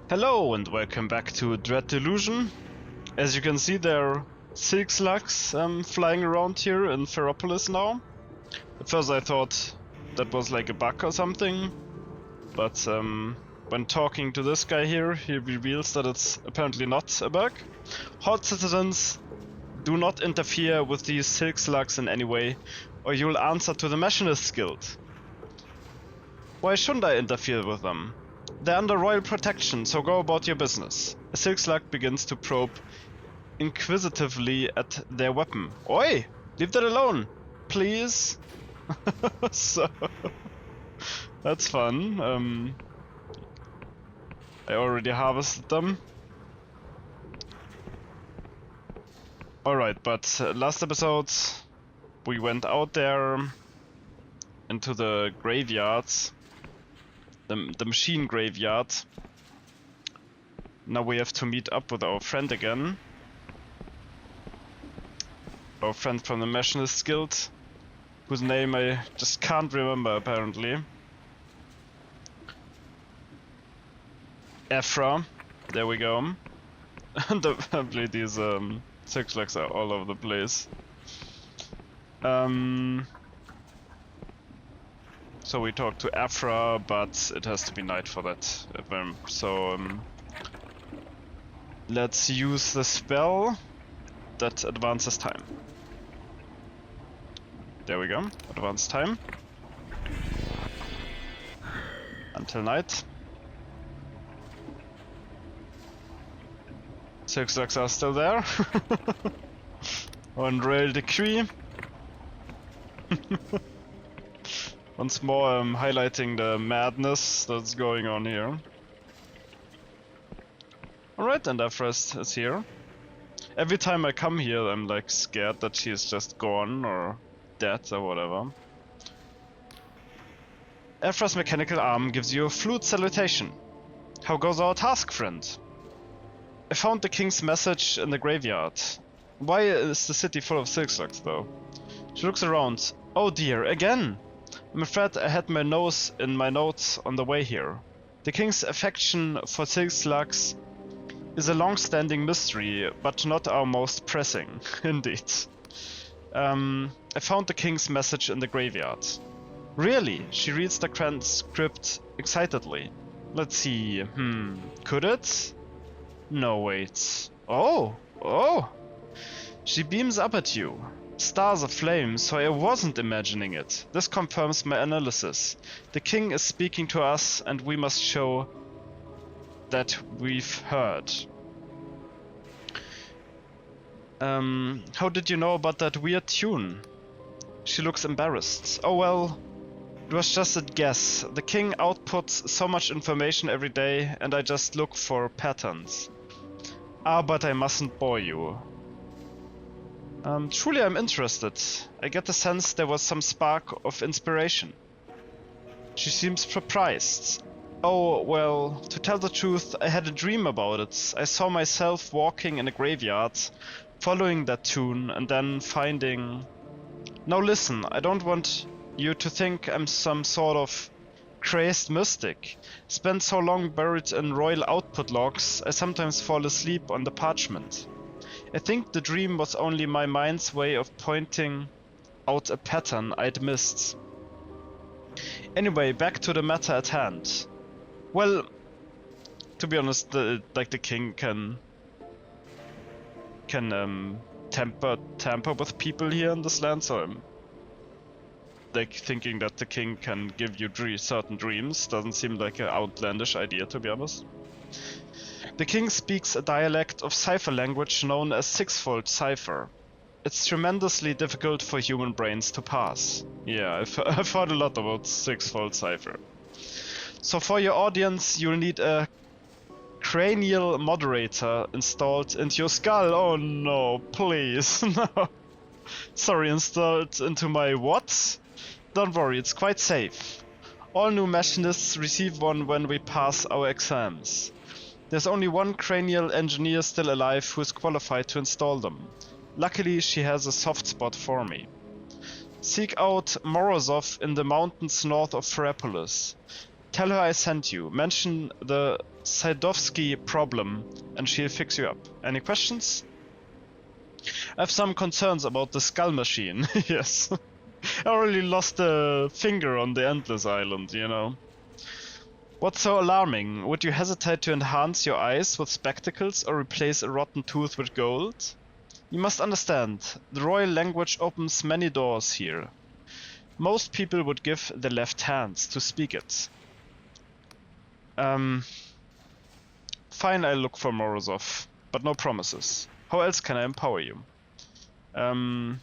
Hello and welcome back to Delusion. As you can see, there are silk slugs flying around here in Ferropolis now. At first I thought that was like a bug or something, but when talking to this guy here, he reveals that it's apparently not a bug. Horde citizens, do not interfere with these silk slugs in any way, or you will answer to the Machinists Guild. Why shouldn't I interfere with them? They're under royal protection, so go about your business. A silk slug begins to probe inquisitively at their weapon. Oi! Leave that alone! Please? So... that's fun. I already harvested them. Alright, but last episode we went out there into the graveyards. The machine graveyard. Now we have to meet up with our friend again. Our friend from the Machinists Guild, whose name I just can't remember apparently. Ephra, there we go. And apparently these silk slugs are all over the place. So we talked to Ephra, but it has to be night for that. So let's use the spell that advances time. There we go, advance time. Until night. Silk slugs are still there. On Rail Decree. Once more highlighting the madness that's going on here. Alright, and Ephra is here. Every time I come here I'm like scared that she is just gone or dead or whatever. Ephra's mechanical arm gives you a fluid salutation. How goes our task, friend? I found the king's message in the graveyard. Why is the city full of silk slugs though? She looks around. Oh dear, again! I'm afraid I had my nose in my notes on the way here. The king's affection for silk slugs is a long-standing mystery, but not our most pressing, indeed. I found the king's message in the graveyard. Really? She reads the transcript excitedly. Let's see, could it? No, wait. Oh! She beams up at you. Stars aflame, so I wasn't imagining it. This confirms my analysis. The king is speaking to us, and we must show that we've heard. How did you know about that weird tune? She looks embarrassed. Oh well, it was just a guess. The king outputs so much information every day, and I just look for patterns. Ah, but I mustn't bore you. Truly I'm interested. I get the sense there was some spark of inspiration. She seems surprised. Oh, well, to tell the truth, I had a dream about it. I saw myself walking in a graveyard, following that tune, and then finding... Now listen, I don't want you to think I'm some sort of crazed mystic. Spent so long buried in royal output logs, I sometimes fall asleep on the parchment. I think the dream was only my mind's way of pointing out a pattern I'd missed. Anyway, back to the matter at hand. Well, to be honest, the king can tamper with people here in this land, so I'm like thinking that the king can give you certain dreams doesn't seem like an outlandish idea, to be honest. The king speaks a dialect of cipher language known as sixfold cipher. It's tremendously difficult for human brains to pass. Yeah, I've heard a lot about sixfold cipher. So for your audience, you'll need a cranial moderator installed into your skull. Oh no, please, no. Sorry, installed into my what? Don't worry, it's quite safe. All new machinists receive one when we pass our exams. There's only one cranial engineer still alive who is qualified to install them. Luckily, she has a soft spot for me. Seek out Morozov in the mountains north of Ferropolis. Tell her I sent you. Mention the Saidovsky problem, and she'll fix you up. Any questions? I have some concerns about the skull machine. Yes. I already lost a finger on the Endless Island, you know. What's so alarming? Would you hesitate to enhance your eyes with spectacles or replace a rotten tooth with gold? You must understand, the royal language opens many doors here. Most people would give their left hands to speak it. Fine, I'll look for Morozov, but no promises. How else can I empower you? I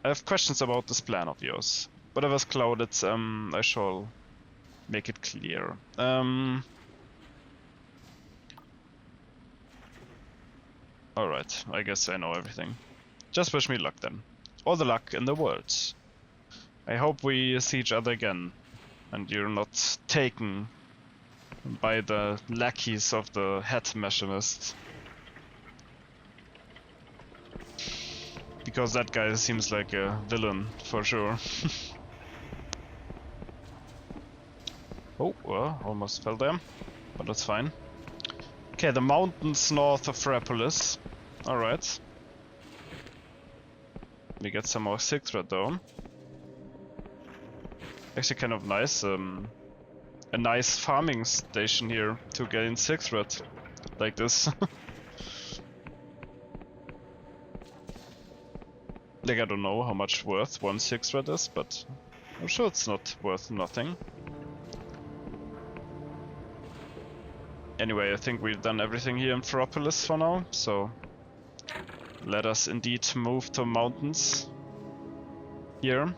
have questions about this plan of yours. Whatever's clouded, I shall make it clear. Alright, I guess I know everything. Just wish me luck then. All the luck in the world. I hope we see each other again, and you're not taken by the lackeys of the head machinist. Because that guy seems like a villain, for sure. Oh, well, almost fell there, but that's fine. Okay, the mountains north of Frapolis. Alright. We get some more Sigthred though. Actually kind of nice. A nice farming station here to gain Sigthred. Like this. Like I don't know how much worth one Sigthred is, but I'm sure it's not worth nothing. Anyway, I think we've done everything here in Ferropolis for now, so let us indeed move to mountains here.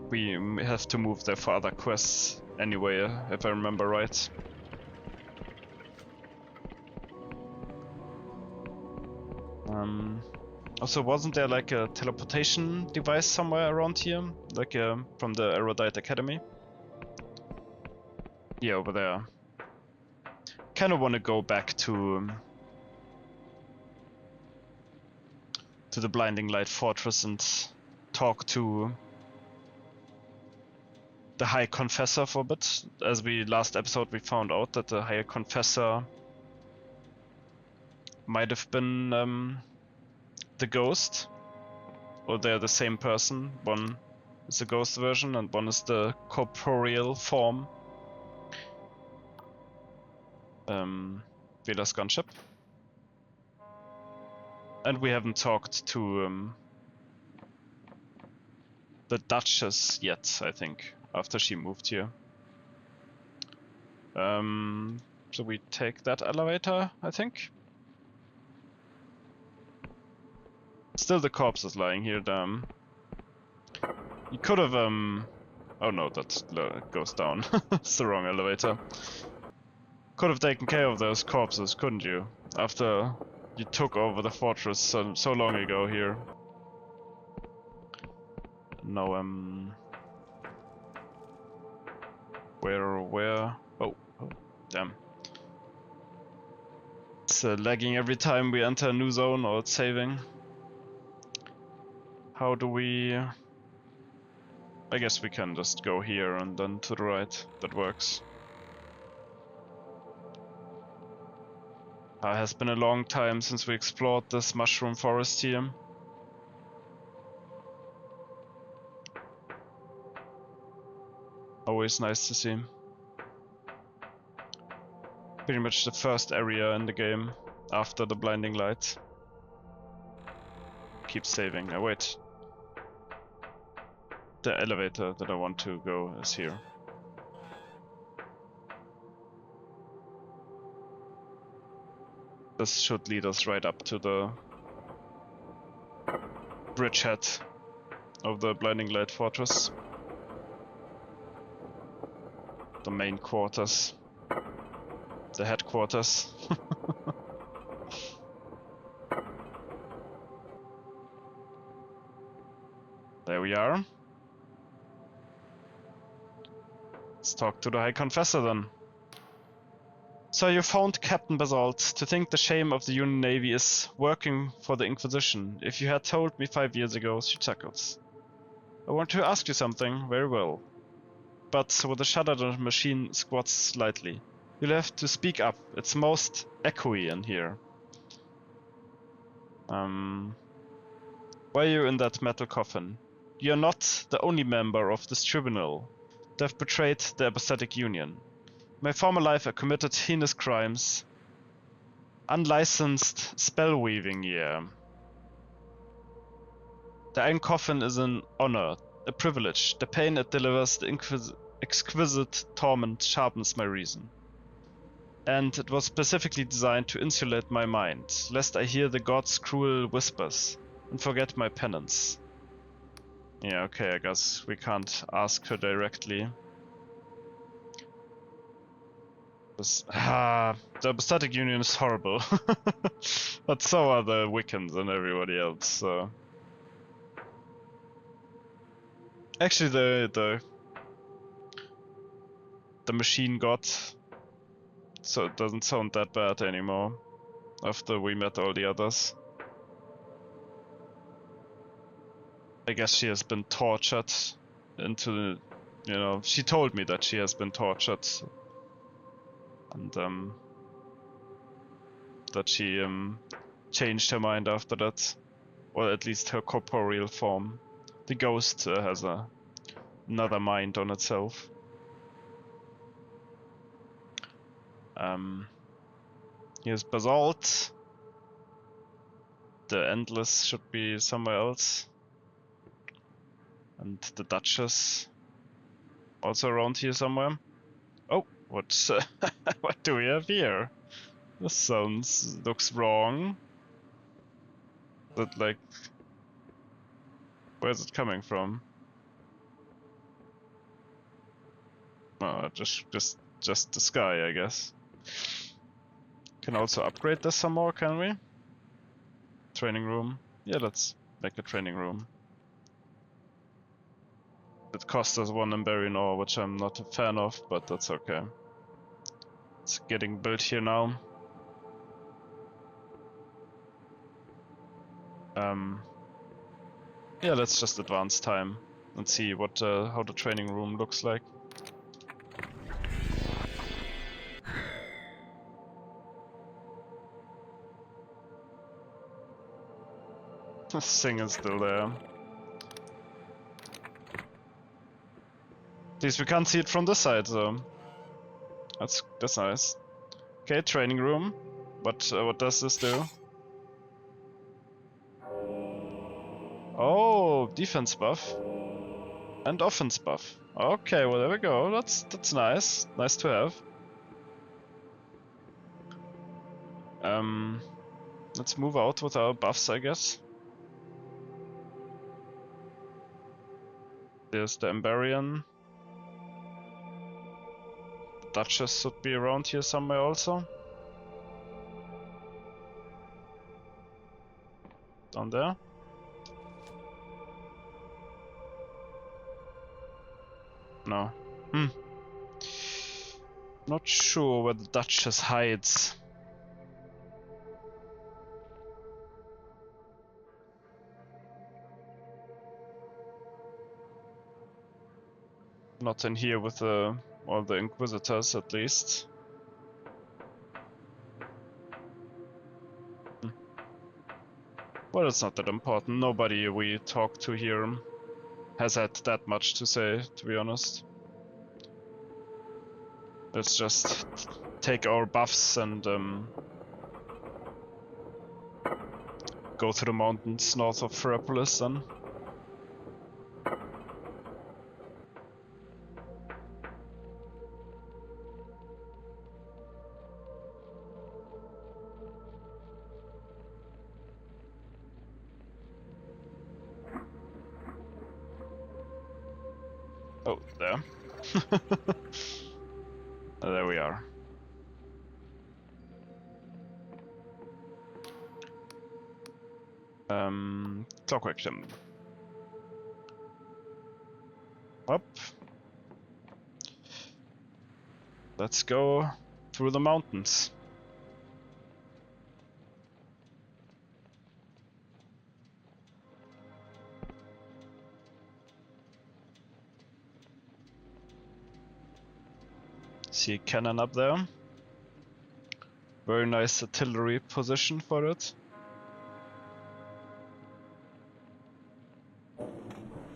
We have to move there for other quests anyway, if I remember right. Also, wasn't there like a teleportation device somewhere around here? Like from the Erudite Academy? Yeah, over there. Kinda wanna go back to the Blinding Light Fortress and talk to the High Confessor for a bit. As we last episode we found out that the High Confessor might have been the ghost, or they're the same person. One is the ghost version and one is the corporeal form. Vela's gunship. And we haven't talked to the Duchess yet, I think, after she moved here. So we take that elevator, I think. Still the corpse is lying here, damn. You could have, oh no, that goes down. It's the wrong elevator. Could have taken care of those corpses, couldn't you? After you took over the fortress so long ago here. No, where? Oh, damn. It's lagging every time we enter a new zone or it's saving. How do we... I guess we can just go here and then to the right. That works. It has been a long time since we explored this mushroom forest here. Always nice to see. Pretty much the first area in the game after the blinding light. Keep saving. Oh wait. The elevator that I want to go is here. This should lead us right up to the bridgehead of the Blinding Light Fortress. The main quarters. The headquarters. There we are. Let's talk to the High Confessor then. So you found Captain Basalt. To think the shame of the Union Navy is working for the Inquisition. If you had told me 5 years ago, she chuckles. I want to ask you something, very well. But with a shudder the machine squats slightly. You'll have to speak up, it's most echoey in here. Why are you in that metal coffin? You're not the only member of this tribunal. They've betrayed the apathetic union. In my former life I committed heinous crimes. Unlicensed spell weaving, yeah. The iron coffin is an honor, a privilege. The pain it delivers, the exquisite torment sharpens my reason. And it was specifically designed to insulate my mind, lest I hear the gods' cruel whispers and forget my penance. Yeah, okay, I guess we can't ask her directly. The apathetic union is horrible. But so are the Wiccans and everybody else, so... Actually, the machine god, so it doesn't sound that bad anymore after we met all the others. I guess she has been tortured into, you know, she told me that she has been tortured, and that she changed her mind after that, or at least her corporeal form. The ghost has another mind on itself. Here's Basalt. The Endless should be somewhere else. And the Duchess also around here somewhere. Oh, what what do we have here? This looks wrong. But like, where's it coming from? Oh, just the sky, I guess. Can also upgrade this some more, can we? Training room. Yeah, let's make a training room. It costs us 1 Emberian ore, which I'm not a fan of, but that's okay. It's getting built here now. Yeah, let's just advance time and see what how the training room looks like. This thing is still there. At least we can't see it from this side, so that's nice. Okay, training room. What does this do? Oh, defense buff and offense buff. Okay, well there we go. That's nice. Nice to have. Let's move out with our buffs, I guess. There's the Emberian. The Duchess should be around here somewhere also. Down there. No. Not sure where the Duchess hides. Not in here with all the Inquisitors, at least. Well, it's not that important. Nobody we talk to here has had that much to say, to be honest. Let's just take our buffs and go to the mountains north of Ferropolis then. Oh, there. There we are. Clockwork gem. Up. Let's go. through the mountains. See a cannon up there. Very nice artillery position for it.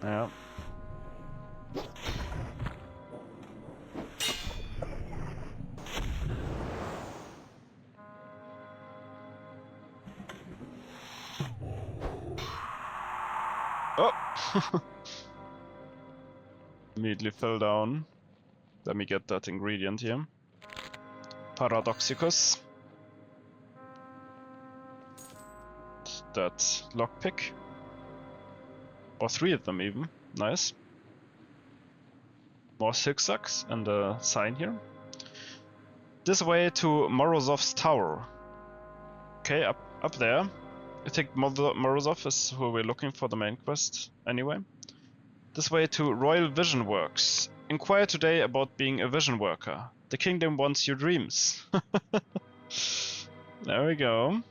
Yeah. Oh! Immediately fell down. Let me get that ingredient here. Paradoxicus. That lockpick. Or 3 of them even. Nice. More zigzags and a sign here. This way to Morozov's tower. Okay, up there. I think Morozov is who we're looking for the main quest anyway. This way to Royal Vision Works. Inquire today about being a vision worker. The kingdom wants your dreams. There we go.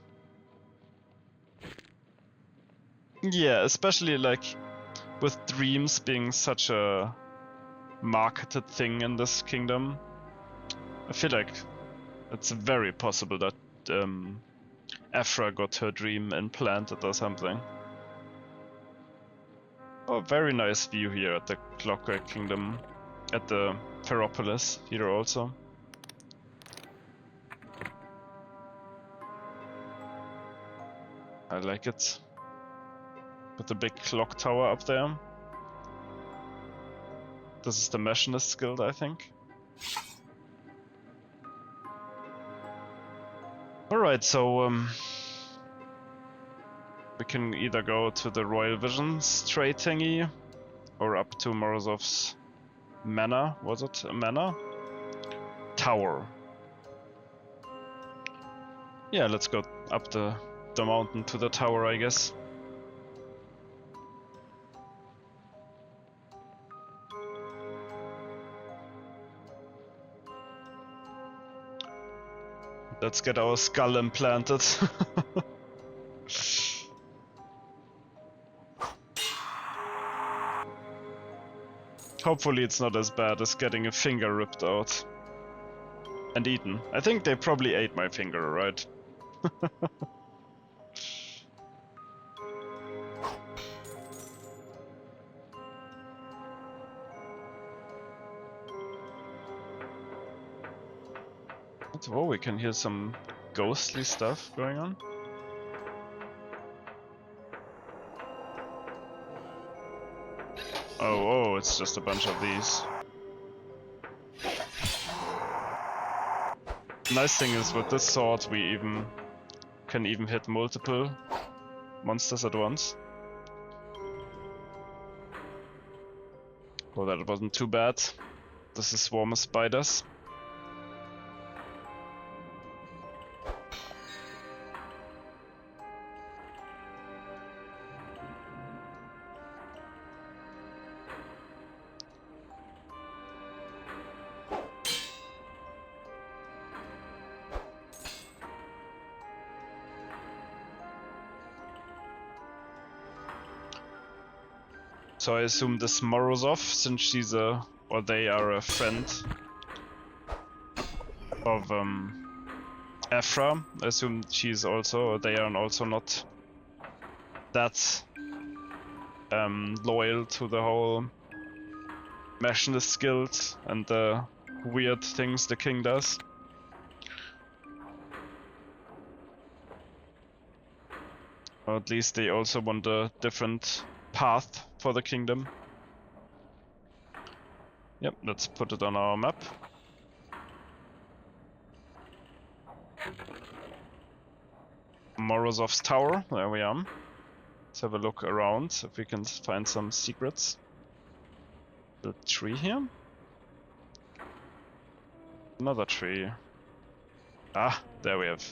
Yeah, especially like with dreams being such a marketed thing in this kingdom. I feel like it's very possible that Aphra got her dream implanted or something. Oh, very nice view here at the Clockwork Kingdom, at the Ferropolis here also. I like it. With the big clock tower up there. This is the Machinist Guild, I think. Alright, so we can either go to the Royal Visions trade thingy or up to Morozov's manor. Was it a manor? Tower. Yeah, let's go up the mountain to the tower, I guess. Let's get our skull implanted. Hopefully it's not as bad as getting a finger ripped out and eaten. I think they probably ate my finger, right? Oh, we can hear some ghostly stuff going on. Oh, it's just a bunch of these. Nice thing is with this sword we can even hit multiple monsters at once. Oh, that wasn't too bad. This is a swarm of spiders. So I assume this Morozov, since she's or they are a friend of Aphra. I assume she's also, or they are also not that loyal to the whole Machinist Guild and the weird things the king does. Or at least they also want a different path for the kingdom. Yep, let's put it on our map. Morozov's tower, there we are. Let's have a look around if we can find some secrets. The tree here? Another tree. Ah, there we have.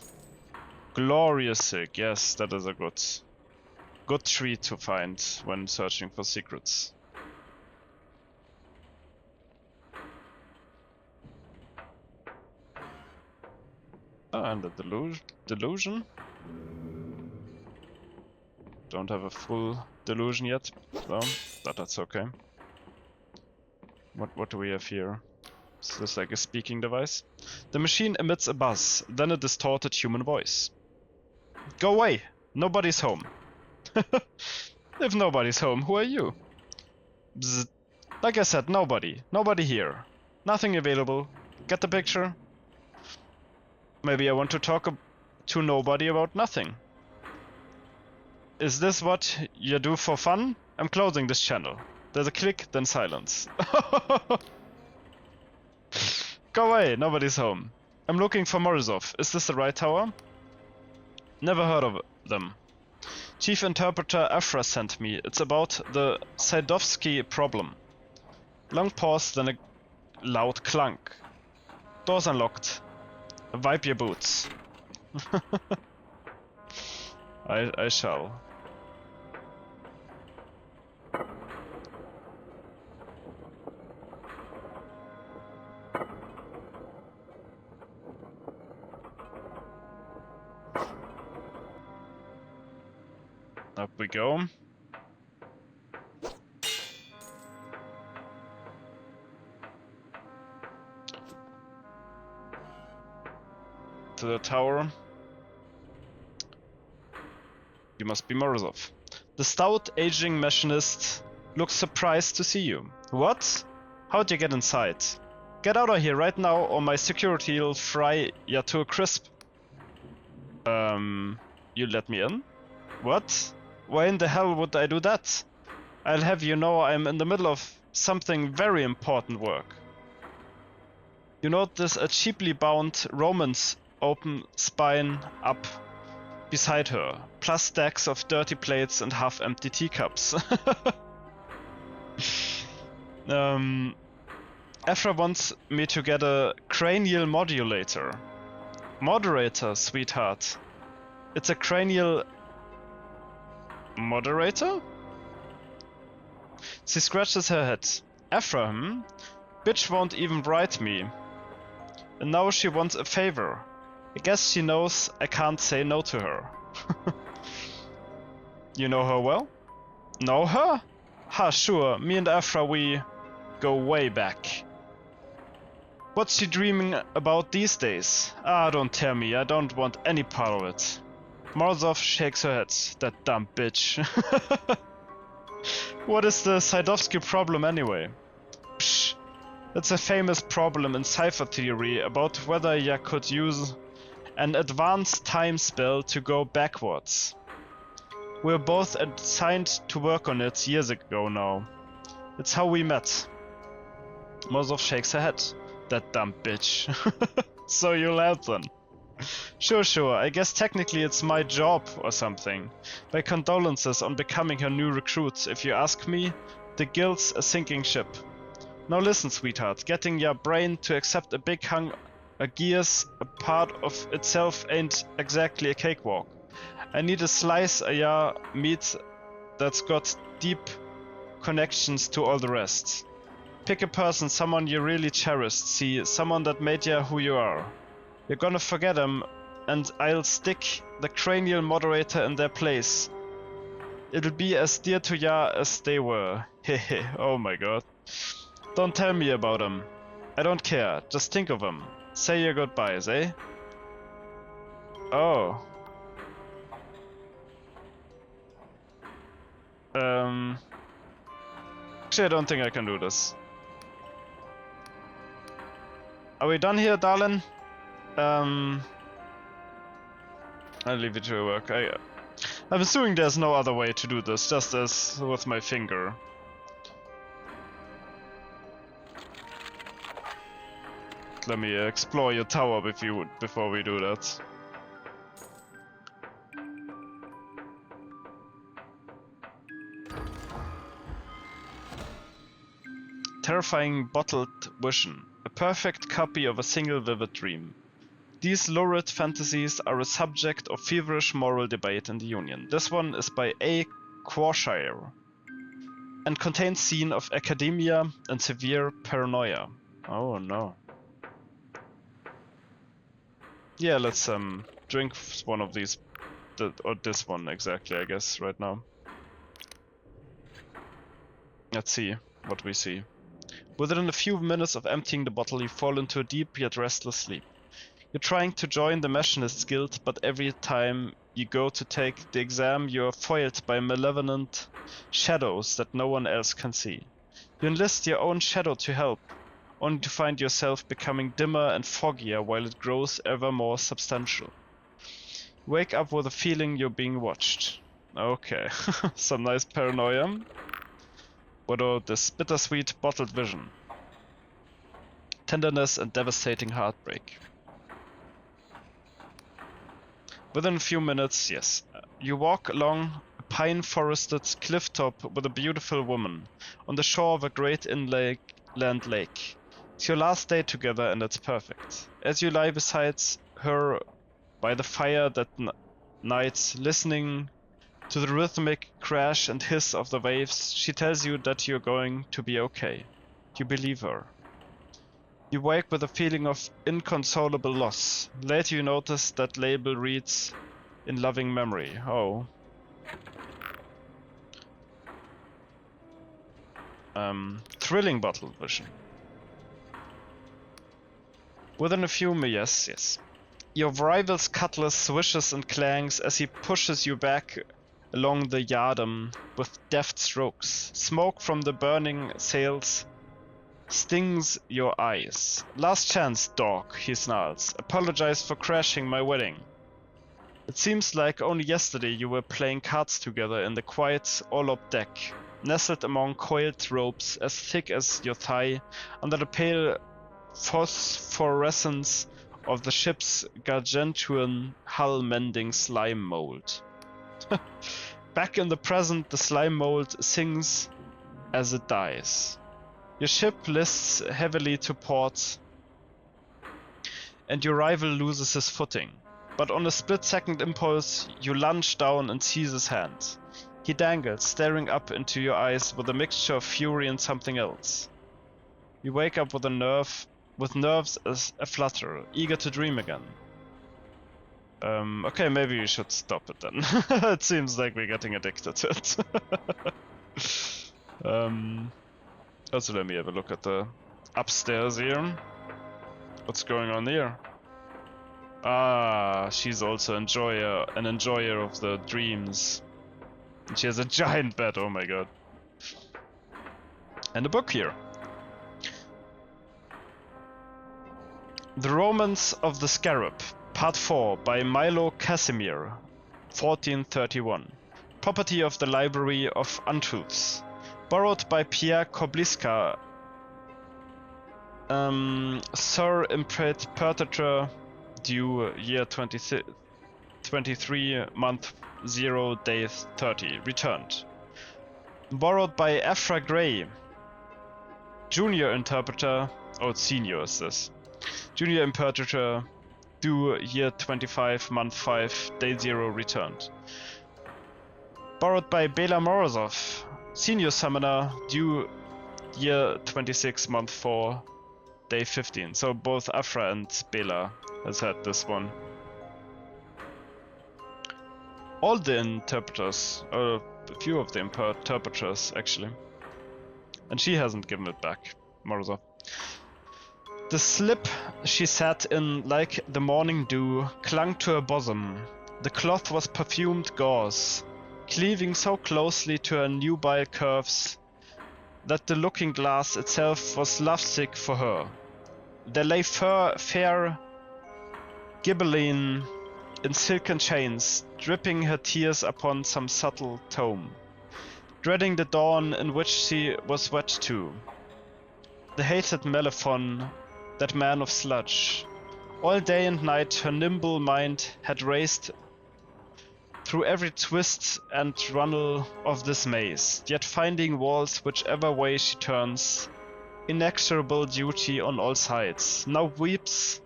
Glorious Silk, yes, that is a good tree to find when searching for secrets. Ah, and the delusion. Don't have a full delusion yet, so but that's okay. What do we have here? Is this like a speaking device? The machine emits a buzz, then a distorted human voice. Go away! Nobody's home. If nobody's home, who are you? Bzz. Like I said, nobody. Nobody here. Nothing available. Get the picture? Maybe I want to talk to nobody about nothing. Is this what you do for fun? I'm closing this channel. There's a click, then silence. Go away, nobody's home. I'm looking for Morozov. Is this the right tower? Never heard of them. Chief Interpreter Afra sent me. It's about the Saidovsky problem. Long pause, then a loud clunk. Doors unlocked. Wipe your boots. I shall. Up we go. To the tower. You must be Morozov. The stout, aging machinist looks surprised to see you. What? How'd you get inside? Get out of here right now or my security'll fry ya to a crisp. You let me in? What? Why in the hell would I do that? I'll have you know I'm in the middle of something very important work. You notice a cheaply bound Roman's open spine up beside her, plus stacks of dirty plates and half-empty teacups. Afra wants me to get a cranial modulator. Moderator, sweetheart. It's a cranial moderator? She scratches her head. Afra, Bitch won't even write me. And now she wants a favor. I guess she knows I can't say no to her. You know her well? Know her? Ha, sure. Me and Afra, we go way back. What's she dreaming about these days? Ah, don't tell me. I don't want any part of it. Morozov shakes her head. That dumb bitch. What is the Saidovsky problem anyway? Psh. It's a famous problem in cipher theory about whether you could use an advanced time spell to go backwards. We were both assigned to work on it years ago now. It's how we met. Morozov shakes her head. That dumb bitch. So you'll help then. Sure. I guess technically it's my job or something. My condolences on becoming her new recruit. If you ask me, the guild's a sinking ship. Now listen, sweetheart. Getting your brain to accept a big hunk of gears a part of itself ain't exactly a cakewalk. I need a slice of your meat that's got deep connections to all the rest. Pick a person, someone you really cherished, see, someone that made you who you are. You're gonna forget them, and I'll stick the cranial moderator in their place. It'll be as dear to ya as they were. Hehe, oh my god. Don't tell me about them. I don't care, just think of them. Say your goodbyes, eh? Oh. Actually, I don't think I can do this. Are we done here, darling? I'll leave it to your work. I'm assuming there's no other way to do this, just as with my finger. Let me explore your tower before we do that. Terrifying bottled vision. A perfect copy of a single vivid dream. These lurid fantasies are a subject of feverish moral debate in the Union. This one is by A. Quashire and contains scene of academia and severe paranoia. Oh no. Yeah, let's drink one of these, or this one exactly, I guess, right now. Let's see what we see. Within a few minutes of emptying the bottle, you fall into a deep yet restless sleep. You're trying to join the Machinist's Guild, but every time you go to take the exam, you're foiled by malevolent shadows that no one else can see. You enlist your own shadow to help, only to find yourself becoming dimmer and foggier while it grows ever more substantial. You wake up with a feeling you're being watched. Okay, some nice paranoia. What about this bittersweet bottled vision? Tenderness and devastating heartbreak. Within a few minutes, yes. You walk along a pine-forested cliff top with a beautiful woman on the shore of a great inland lake. It's your last day together and it's perfect. As you lie beside her by the fire that night, listening to the rhythmic crash and hiss of the waves, she tells you that you're going to be okay. You believe her. You wake with a feeling of inconsolable loss. Later you notice that label reads, "In loving memory." Oh. Thrilling bottle vision. Within a few minutes, yes. Your rival's cutlass swishes and clangs as he pushes you back along the yardam with deft strokes. Smoke from the burning sails stings your eyes. "Last chance, dog," he snarls. "Apologize for crashing my wedding." It seems like only yesterday you were playing cards together in the quiet orlop deck, nestled among coiled ropes as thick as your thigh, under the pale phosphorescence of the ship's gargantuan hull-mending slime mold. Back in the present, the slime mold sings as it dies. Your ship lists heavily to port, and your rival loses his footing. But on a split-second impulse, you lunge down and seize his hand. He dangles, staring up into your eyes with a mixture of fury and something else. You wake up with nerves as a flutter, eager to dream again. Okay, maybe we should stop it then. It seems like we're getting addicted to it. Also, let me have a look at the upstairs here. What's going on here? Ah, she's also an enjoyer of the dreams. And she has a giant bed, oh my god. And a book here. The Romance of the Scarab, Part 4 by Milo Casimir, 1431. Property of the Library of Untruths. Borrowed by Pierre Kobliska, Sir Impertitor, due year 23, month 0, day 30, returned. Borrowed by Afra Gray, Junior Interpreter, oh, Senior is this. Junior Interpreter, due year 25, month 5, day 0, returned. Borrowed by Bela Morozov, Senior Summoner, due year 26, month 4, day 15. So both Afra and Bela has had this one. All the interpreters, or a few of the interpreters actually. And she hasn't given it back, Morozov. The slip she sat in like the morning dew clung to her bosom. The cloth was perfumed gauze, cleaving so closely to her nubile curves that the looking glass itself was lovesick for her. There lay fair Gibelline in silken chains, dripping her tears upon some subtle tome, dreading the dawn in which she was wed to. The hated Melephon, that man of sludge. All day and night her nimble mind had raced through every twist and runnel of this maze, yet finding walls whichever way she turns, inexorable duty on all sides. Now weeps,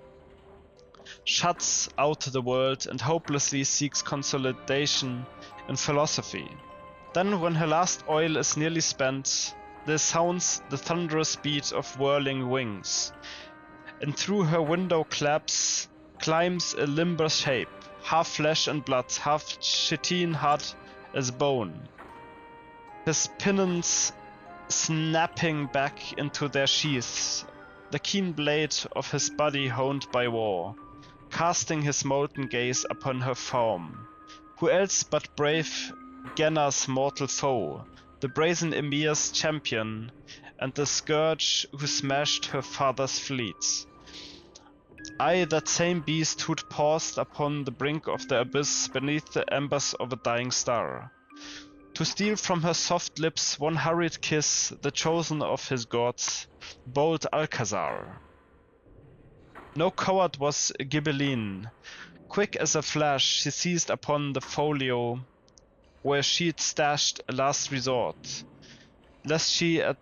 shuts out the world, and hopelessly seeks consolidation in philosophy. Then, when her last oil is nearly spent, there sounds the thunderous beat of whirling wings, and through her window claps climbs a limber shape, half flesh and blood, half chitin hard as bone. His pinions snapping back into their sheaths, the keen blade of his body honed by war, casting his molten gaze upon her form. Who else but brave Genna's mortal foe, the brazen Emir's champion, and the scourge who smashed her father's fleet? I, that same beast who'd paused upon the brink of the abyss beneath the embers of a dying star, to steal from her soft lips one hurried kiss, the chosen of his gods, bold Alcazar. No coward was Ghibelline. Quick as a flash she seized upon the folio where she'd stashed a last resort, lest she at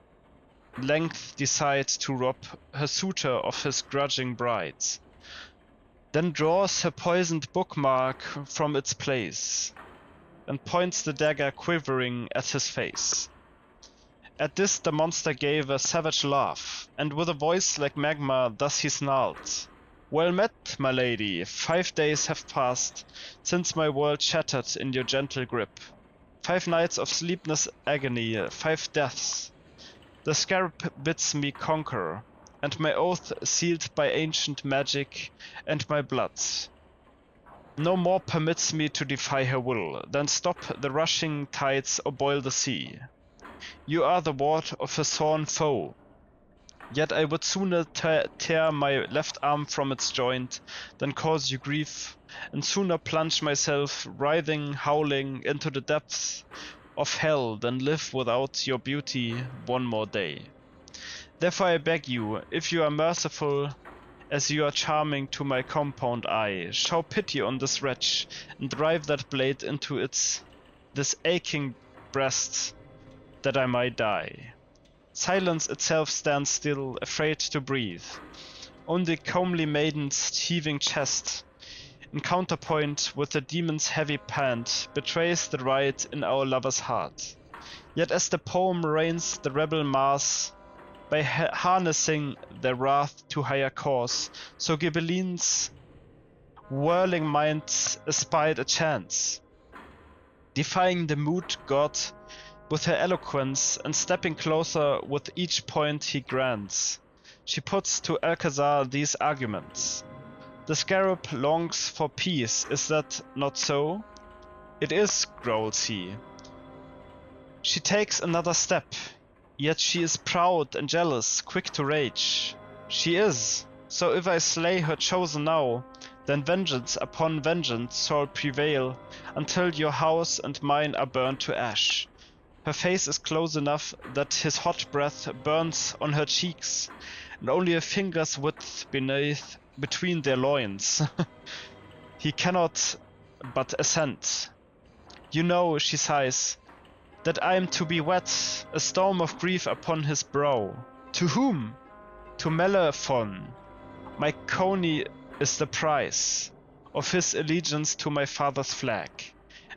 length decide to rob her suitor of his grudging bride. Then draws her poisoned bookmark from its place, and points the dagger quivering at his face. At this the monster gave a savage laugh, and with a voice like magma thus he snarled. Well met, my lady, 5 days have passed since my world shattered in your gentle grip. 5 nights of sleepless agony, 5 deaths. The scarab bids me conquer, and my oath sealed by ancient magic and my blood no more permits me to defy her will, than stop the rushing tides or boil the sea. You are the ward of a sworn foe, yet I would sooner tear my left arm from its joint than cause you grief, and sooner plunge myself, writhing, howling, into the depths of hell than live without your beauty one more day. Therefore I beg you, if you are merciful, as you are charming to my compound eye, show pity on this wretch, and drive that blade into this aching breast, that I might die. Silence itself stands still, afraid to breathe. Only comely maiden's heaving chest, in counterpoint with the demon's heavy pant, betrays the riot in our lover's heart. Yet as the poem reins the rebel mass, by harnessing their wrath to higher cause, so Ghibelline's whirling minds espied a chance. Defying the mood god with her eloquence, and stepping closer with each point he grants, she puts to Alcazar these arguments. The scarab longs for peace, is that not so? It is, growls he. She takes another step, yet she is proud and jealous, quick to rage. She is, so if I slay her chosen now, then vengeance upon vengeance shall prevail, until your house and mine are burned to ash. Her face is close enough that his hot breath burns on her cheeks, and only a finger's width between their loins. He cannot but assent. You know, she sighs, that I am to be wed, a storm of grief upon his brow. To whom? To Melaphon. My coney is the price of his allegiance to my father's flag,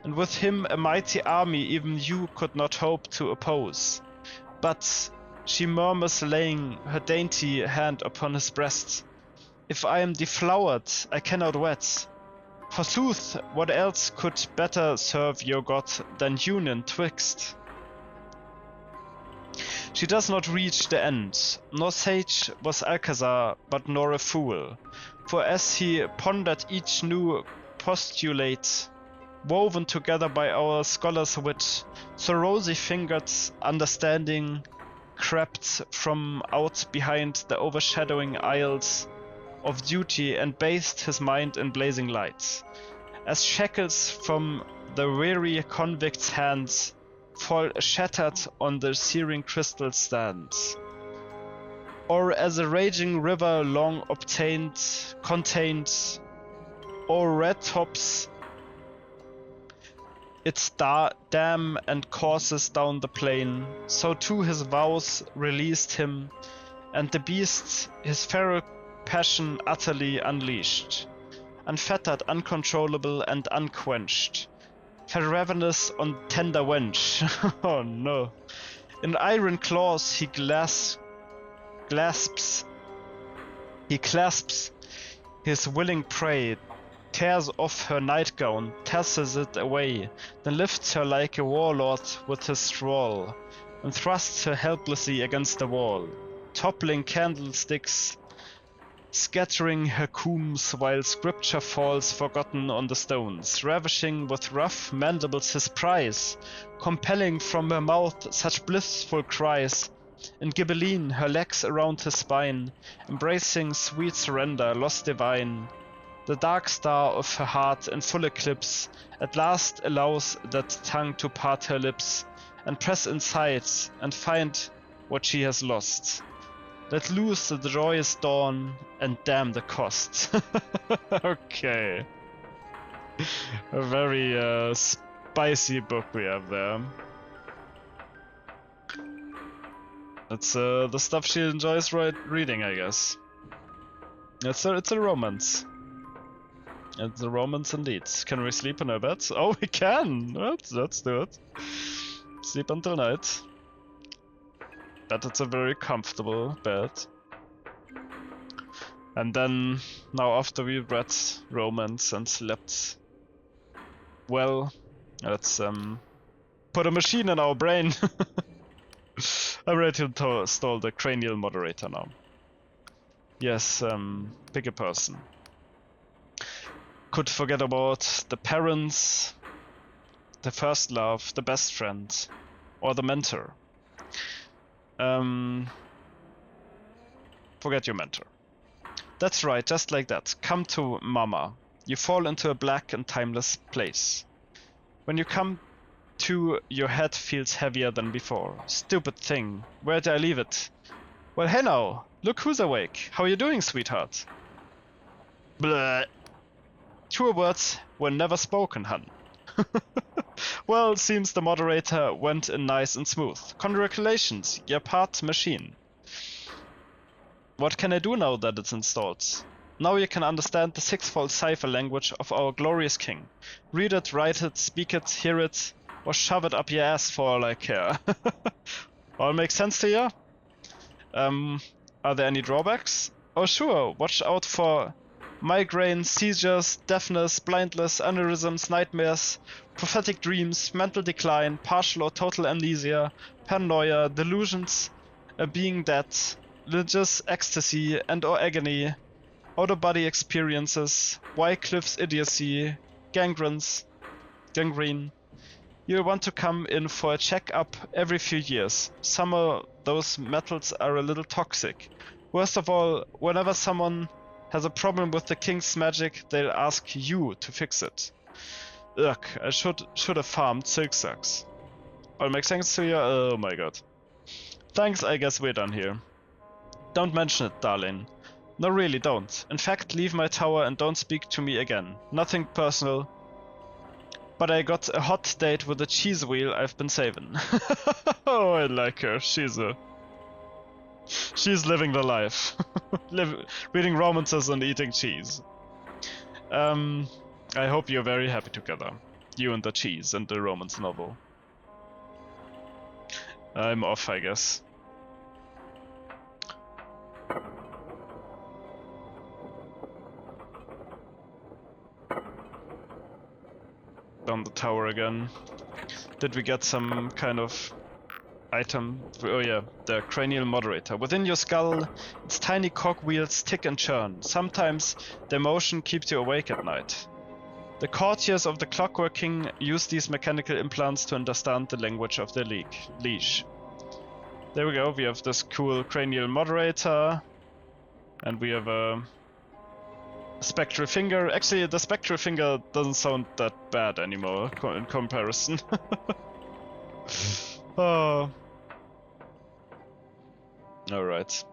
and with him a mighty army even you could not hope to oppose. But, she murmurs laying her dainty hand upon his breast, if I am deflowered, I cannot wed. Forsooth, what else could better serve your god than union twixt? She does not reach the end, nor sage was Alcazar, but nor a fool. For as he pondered each new postulate, woven together by our scholars' wit, so rosy-fingered understanding crept from out behind the overshadowing aisles of duty and bathed his mind in blazing lights. As shackles from the weary convict's hands fall shattered on the searing crystal stands, or as a raging river long contained, or red tops its dam and courses down the plain, so too his vows released him, and the beast his feral passion utterly unleashed, unfettered, uncontrollable, and unquenched, fell ravenous on tender wench. Oh no! In iron claws he clasps His willing prey tears off her nightgown, tosses it away, then lifts her like a warlord with his thrall, and thrusts her helplessly against the wall, toppling candlesticks, scattering her coombs while scripture falls forgotten on the stones, ravishing with rough mandibles his prize, compelling from her mouth such blissful cries. In Gibelline, her legs around his spine, embracing sweet surrender, lost divine. The dark star of her heart in full eclipse at last allows that tongue to part her lips and press inside and find what she has lost. Let loose the joyous dawn and damn the cost. Okay. A very spicy book we have there. It's the stuff she enjoys reading, I guess. It's a romance. It's a romance indeed. Can we sleep in our beds? Oh, we can! Let's do it. Sleep until night. But it's a very comfortable bed. And then, now after we read romance and slept well, let's put a machine in our brain. I'm ready to install the cranial moderator now. Yes, pick a person. Could forget about the parents, the first love, the best friend, or the mentor. Forget your mentor. That's right, just like that. Come to Mama. You fall into a black and timeless place. When you come to, your head feels heavier than before. Stupid thing. Where did I leave it? Well, hey now. Look who's awake. How you doing, sweetheart? Bleh. Truer words were never spoken, hun. Well, seems the moderator went in nice and smooth. Congratulations, you're part machine. What can I do now that it's installed? Now you can understand the sixfold cipher language of our glorious king. Read it, write it, speak it, hear it, or shove it up your ass for all I care. All makes sense to you? Are there any drawbacks? Oh sure, watch out for migraine, seizures, deafness, blindness, aneurysms, nightmares, prophetic dreams, mental decline, partial or total amnesia, paranoia, delusions, being dead, religious ecstasy and or agony, out-of-body experiences, Wycliffe's idiocy, gangrene. You'll want to come in for a check-up every few years. Some of those metals are a little toxic. Worst of all, whenever someone has a problem with the king's magic, they'll ask you to fix it. Ugh, I should have farmed silk sacks. All makes sense to you? Oh my god. Thanks, I guess we're done here. Don't mention it, darling. No, really, don't. In fact, leave my tower and don't speak to me again. Nothing personal. But I got a hot date with a cheese wheel I've been saving. Oh, I like her. She's living the life. Reading romances and eating cheese. I hope you're very happy together. You and the cheese and the romance novel. I'm off, I guess. Down the tower again. Did we get some kind of item? Oh yeah, the cranial moderator. Within your skull, its tiny cogwheels tick and churn. Sometimes their motion keeps you awake at night. The courtiers of the Clockwork King use these mechanical implants to understand the language of their liege. There we go, we have this cool cranial moderator. And we have a spectral finger. Actually, the spectral finger doesn't sound that bad anymore in comparison. Oh. Alright.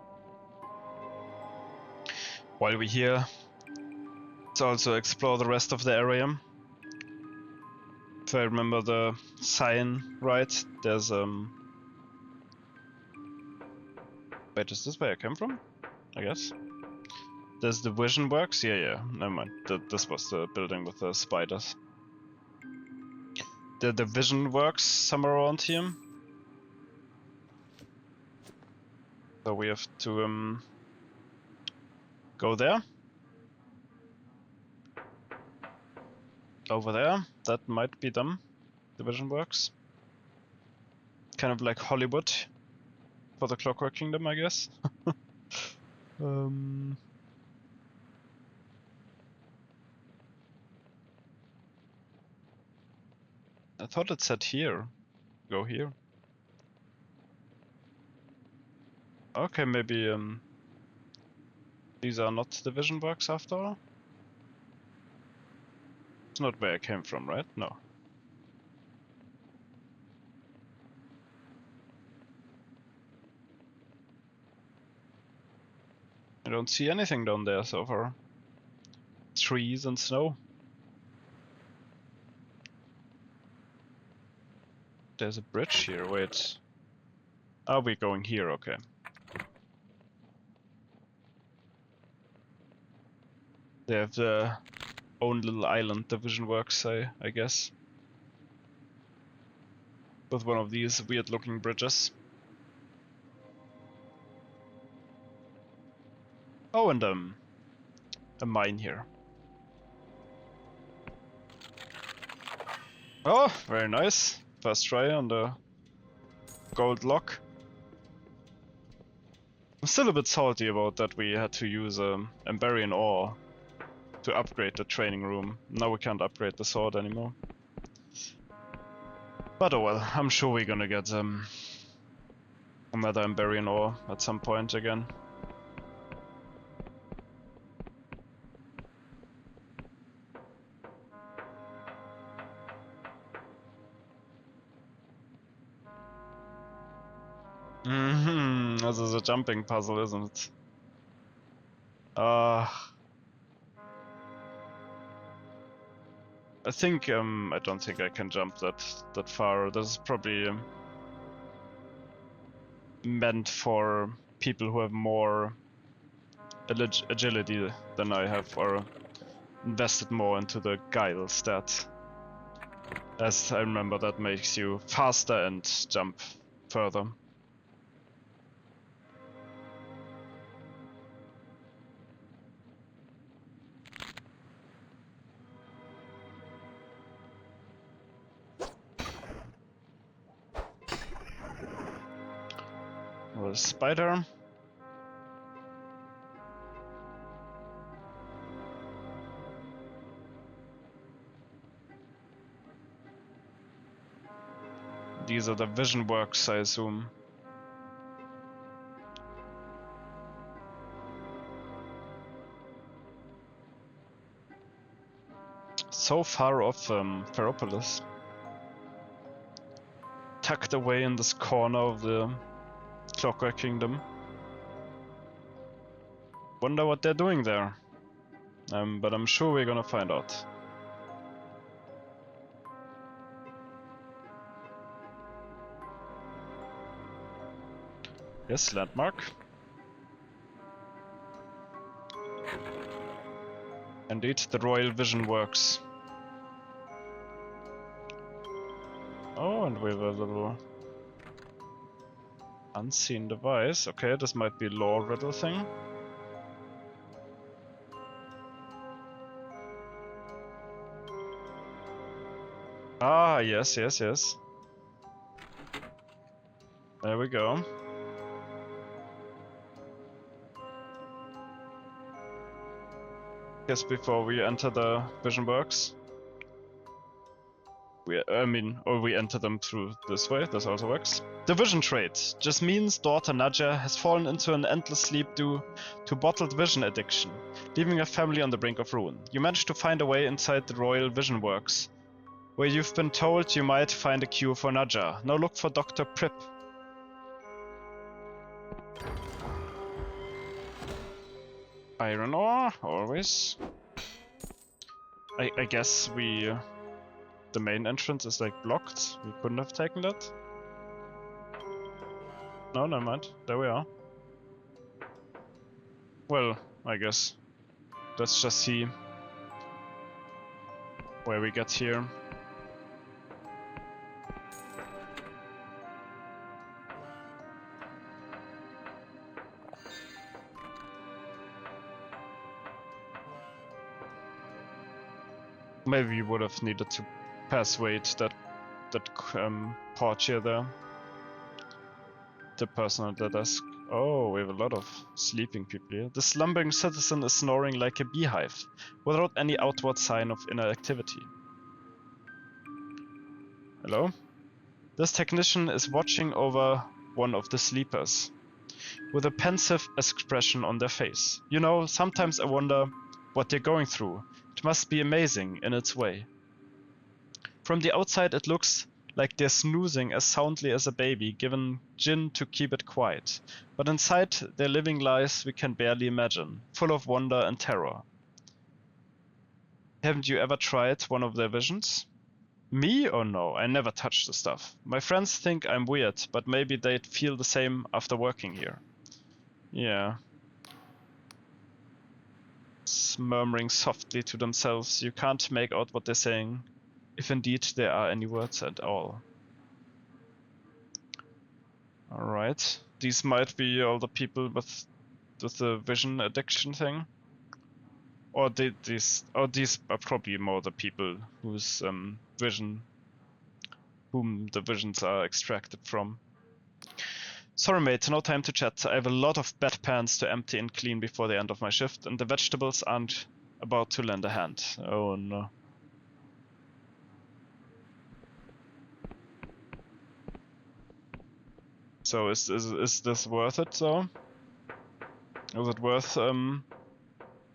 While we're here, let's also explore the rest of the area. If I remember the sign right, there's wait, is this where I came from? I guess. There's the vision works? Yeah, never mind. This was the building with the spiders. The vision works somewhere around here. So we have to go there. Over there, that might be them. Division works. Kind of like Hollywood for the Clockwork Kingdom, I guess. I thought it said here. Go here. Okay, maybe these are not division works after all? It's not where I came from, right? No. I don't see anything down there so far. Trees and snow. There's a bridge here, wait. Are we going here? Okay. They have their own little island division works, I guess. With one of these weird looking bridges. Oh, and a mine here. Oh, very nice. First try on the gold lock. I'm still a bit salty about that we had to use Emberian ore to upgrade the training room. Now we can't upgrade the sword anymore. But oh well, I'm sure we're gonna get another Emberian ore at some point again. This is a jumping puzzle, isn't it? I think I don't think I can jump that far. This is probably meant for people who have more agility than I have, or invested more into the guile stat. As I remember, that makes you faster and jump further. Well, spider. These are the vision works, I assume. So far off Ferropolis. Tucked away in this corner of the Clockwork Kingdom. Wonder what they're doing there. But I'm sure we're gonna find out. Yes, landmark. Indeed, the Royal Vision works. Oh, and we have a little unseen device. Okay, this might be a lore riddle thing. Ah, yes, yes, yes. There we go. Yes, before we enter the vision works. We enter them through this way, this also works. The vision trait just means daughter Nadja has fallen into an endless sleep due to bottled vision addiction, leaving her family on the brink of ruin. You managed to find a way inside the Royal Vision Works, where you've been told you might find a cure for Nadja. Now look for Dr. Prip. Iron ore, always. I guess the main entrance is like blocked. We couldn't have taken that. No, never mind. There we are. Well, I guess. Let's just see where we get here. Maybe we would have needed to persuade that portier there. The person at the desk. Oh, we have a lot of sleeping people here. The slumbering citizen is snoring like a beehive, without any outward sign of inner activity. Hello? This technician is watching over one of the sleepers, with a pensive expression on their face. You know, sometimes I wonder what they're going through. It must be amazing in its way. From the outside it looks like they're snoozing as soundly as a baby given gin to keep it quiet, but inside their living lives we can barely imagine, full of wonder and terror. Haven't you ever tried one of their visions? Me? Oh no, I never touch the stuff. My friends think I'm weird, but maybe they'd feel the same after working here. Yeah. It's murmuring softly to themselves. You can't make out what they're saying, if indeed there are any words at all. Alright. These might be all the people with the vision addiction thing. Or these are probably more the people whose whom the visions are extracted from. Sorry mate, no time to chat. I have a lot of bedpans to empty and clean before the end of my shift, and the vegetables aren't about to lend a hand. Oh no. So is this worth it though? Is it worth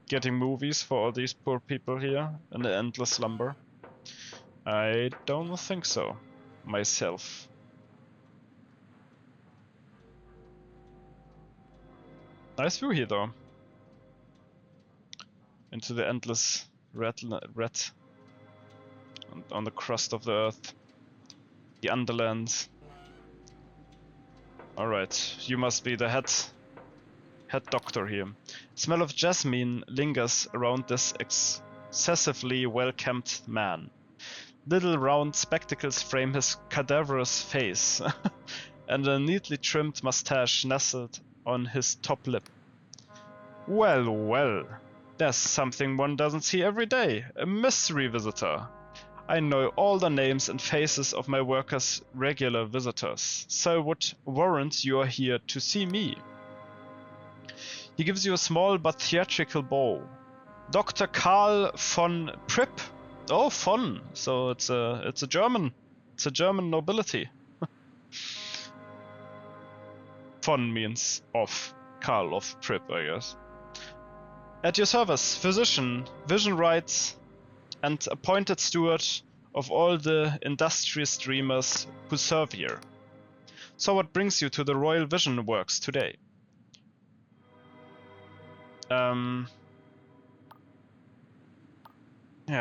getting movies for all these poor people here in the endless slumber? I don't think so, myself. Nice view here though. Into the endless red on the crust of the earth. The underlands. Alright, you must be the head doctor here. Smell of jasmine lingers around this excessively well-kept man. Little round spectacles frame his cadaverous face, and a neatly trimmed mustache nestled on his top lip. Well, well, there's something one doesn't see every day. A mystery visitor. I know all the names and faces of my workers' regular visitors, so I would warrant you are here to see me. He gives you a small but theatrical bow. Dr. Karl von Pripp. Oh, von. So it's a German. It's a German nobility. Von means of. Karl of Pripp, I guess. At your service, physician, vision rights, and appointed steward of all the industrious dreamers who serve here. So what brings you to the Royal Vision Works today? Yeah,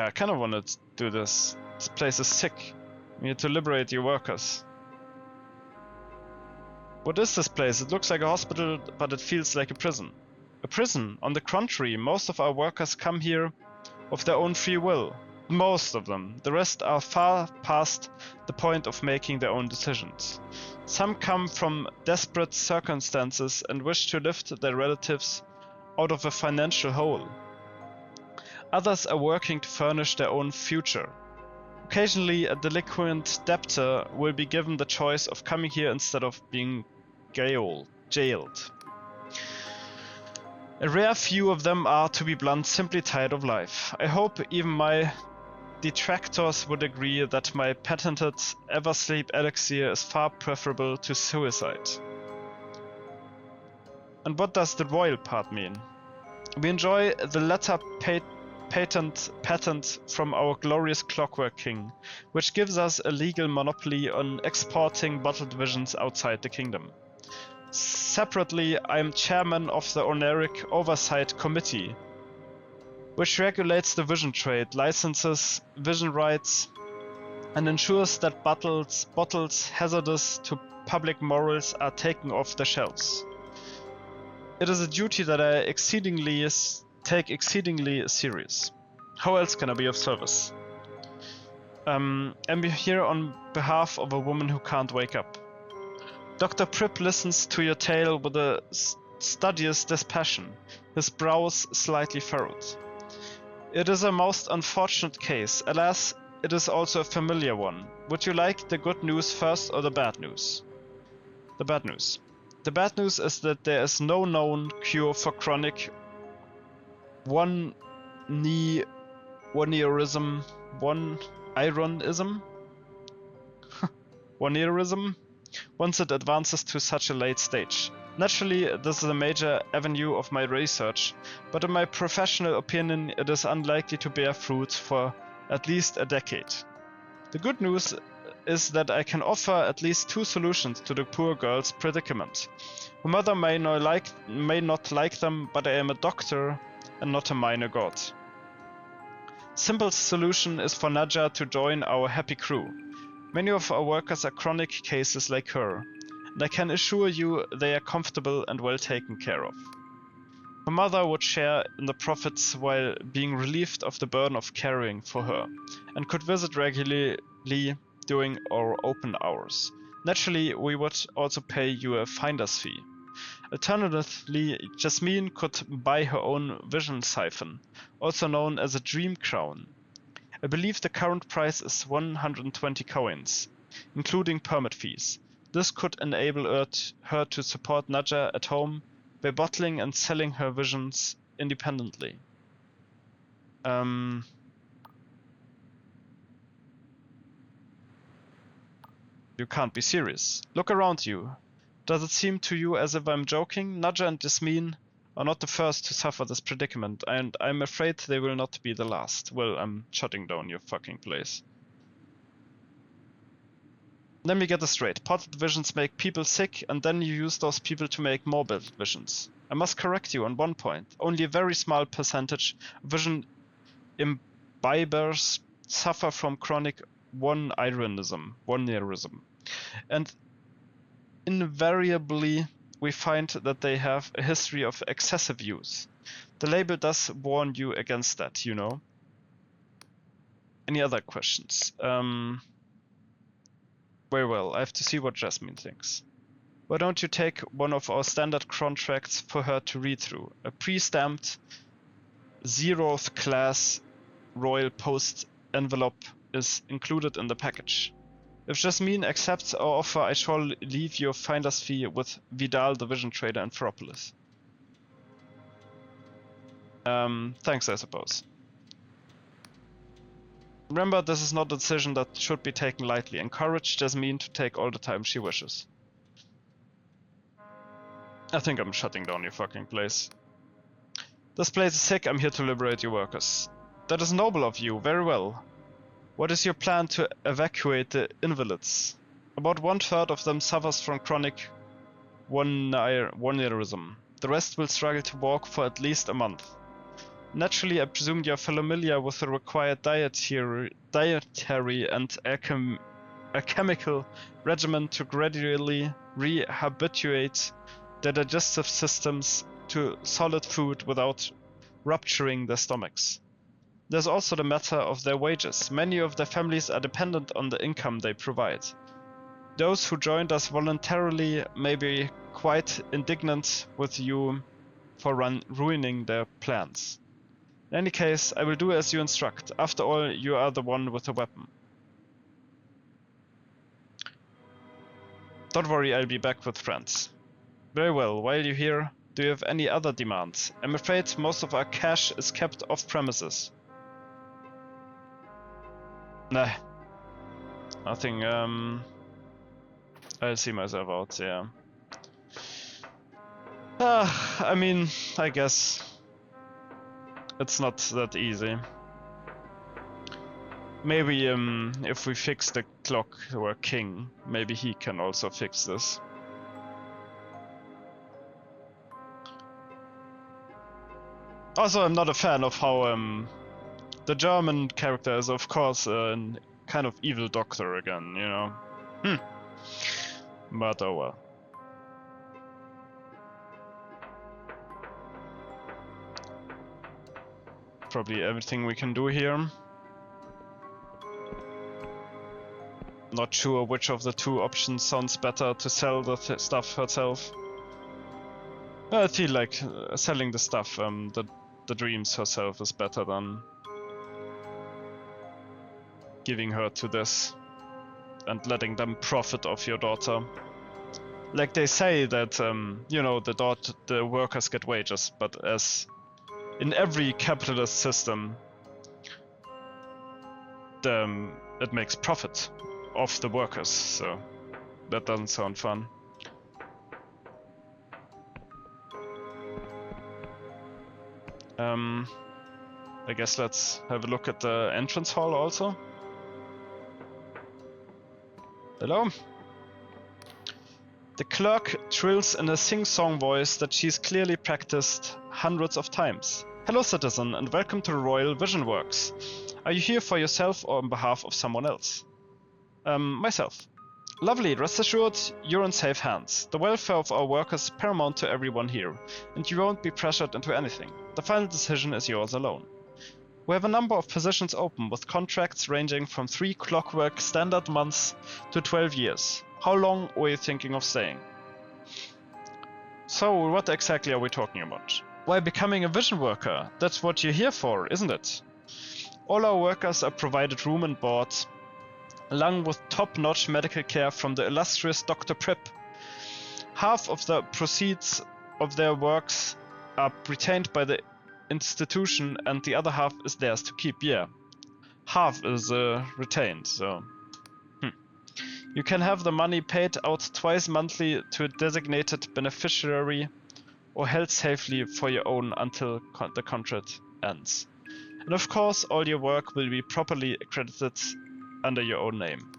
I kind of want to do this. This place is sick. We need to liberate your workers. What is this place? It looks like a hospital, but it feels like a prison. A prison? On the contrary, most of our workers come here of their own free will. Most of them. The rest are far past the point of making their own decisions. Some come from desperate circumstances and wish to lift their relatives out of a financial hole. Others are working to furnish their own future. Occasionally, a delinquent debtor will be given the choice of coming here instead of being jailed. A rare few of them are, to be blunt, simply tired of life. I hope even my detractors would agree that my patented Eversleep elixir is far preferable to suicide. And what does the royal part mean? We enjoy the latter patent from our glorious Clockwork King, which gives us a legal monopoly on exporting bottled visions outside the kingdom. Separately, I am chairman of the Honoric Oversight Committee, which regulates the vision trade, licenses vision rights, and ensures that bottles hazardous to public morals are taken off the shelves. It is a duty that I take exceedingly serious. How else can I be of service? I'm here on behalf of a woman who can't wake up. Dr. Pripp listens to your tale with a studious dispassion, his brows slightly furrowed. It is a most unfortunate case. Alas, it is also a familiar one. Would you like the good news first or the bad news? The bad news. The bad news is that there is no known cure for chronic one-ironism. One-ironism? Once it advances to such a late stage. Naturally, this is a major avenue of my research, but in my professional opinion, it is unlikely to bear fruit for at least a decade. The good news is that I can offer at least 2 solutions to the poor girl's predicament. Her mother may not like them, but I am a doctor and not a minor god. Simple solution is for Nadja to join our happy crew. Many of our workers are chronic cases like her, and I can assure you they are comfortable and well taken care of. Her mother would share in the profits while being relieved of the burden of caring for her, and could visit regularly during our open hours. Naturally, we would also pay you a finder's fee. Alternatively, Jasmine could buy her own vision siphon, also known as a dream crown. I believe the current price is 120 coins, including permit fees. This could enable her to support Nadja at home by bottling and selling her visions independently. You can't be serious. Look around you. Does it seem to you as if I'm joking? Nadja and Jasmine are not the first to suffer this predicament, and I'm afraid they will not be the last. Well, I'm shutting down your fucking place. Let me get this straight. Potted visions make people sick, and then you use those people to make more bottled visions. I must correct you on one point. Only a very small percentage of vision imbibers suffer from chronic one-ironism. And invariably, we find that they have a history of excessive use. The label does warn you against that, you know. Any other questions? Very well, I have to see what Jasmine thinks. Why don't you take one of our standard contracts for her to read through? A pre-stamped 0th class Royal Post envelope is included in the package. If Jasmine accepts our offer, I shall leave your finder's fee with Vidal, the vision trader in Ferropolis. Thanks, I suppose. Remember, this is not a decision that should be taken lightly. Encourage Jasmine to take all the time she wishes. I think I'm shutting down your fucking place. This place is sick, I'm here to liberate your workers. That is noble of you, very well. What is your plan to evacuate the invalids? About 1/3 of them suffers from chronic one-ironism. The rest will struggle to walk for at least a month. Naturally, I presume you're familiar with the required dietary and alchemical regimen to gradually rehabituate their digestive systems to solid food without rupturing their stomachs. There's also the matter of their wages. Many of their families are dependent on the income they provide. Those who joined us voluntarily may be quite indignant with you for ruining their plans. In any case, I will do as you instruct. After all, you are the one with the weapon. Don't worry, I'll be back with friends. Very well, while you're here, do you have any other demands? I'm afraid most of our cash is kept off premises. Nah. Nothing, I'll see myself out, yeah. I mean, I guess it's not that easy. Maybe if we fix the clock to our king, maybe he can also fix this. Also, I'm not a fan of how the German character is, of course, a kind of evil doctor again, you know. But oh well. Probably everything we can do here. Not sure which of the two options sounds better to sell the stuff herself. I feel like selling the stuff, the dreams herself is better than giving her to this and letting them profit off your daughter. Like they say that, you know, the workers get wages, but as in every capitalist system, it makes profit off the workers, so that doesn't sound fun. I guess let's have a look at the entrance hall also. Hello? The clerk trills in a sing-song voice that she's clearly practiced hundreds of times. Hello, citizen, and welcome to the Royal Vision Works. Are you here for yourself or on behalf of someone else? Myself. Lovely, rest assured, you're in safe hands. The welfare of our workers is paramount to everyone here, and you won't be pressured into anything. The final decision is yours alone. We have a number of positions open, with contracts ranging from 3 clockwork standard months to 12 years. How long were you thinking of staying? So, what exactly are we talking about? Why, becoming a vision worker. That's what you're here for, isn't it? All our workers are provided room and board, along with top-notch medical care from the illustrious Dr. Prip. Half of the proceeds of their works are retained by the institution, and the other half is theirs to keep. Yeah, half is retained, so you can have the money paid out twice monthly to a designated beneficiary or held safely for your own until the contract ends. And of course, all your work will be properly accredited under your own name.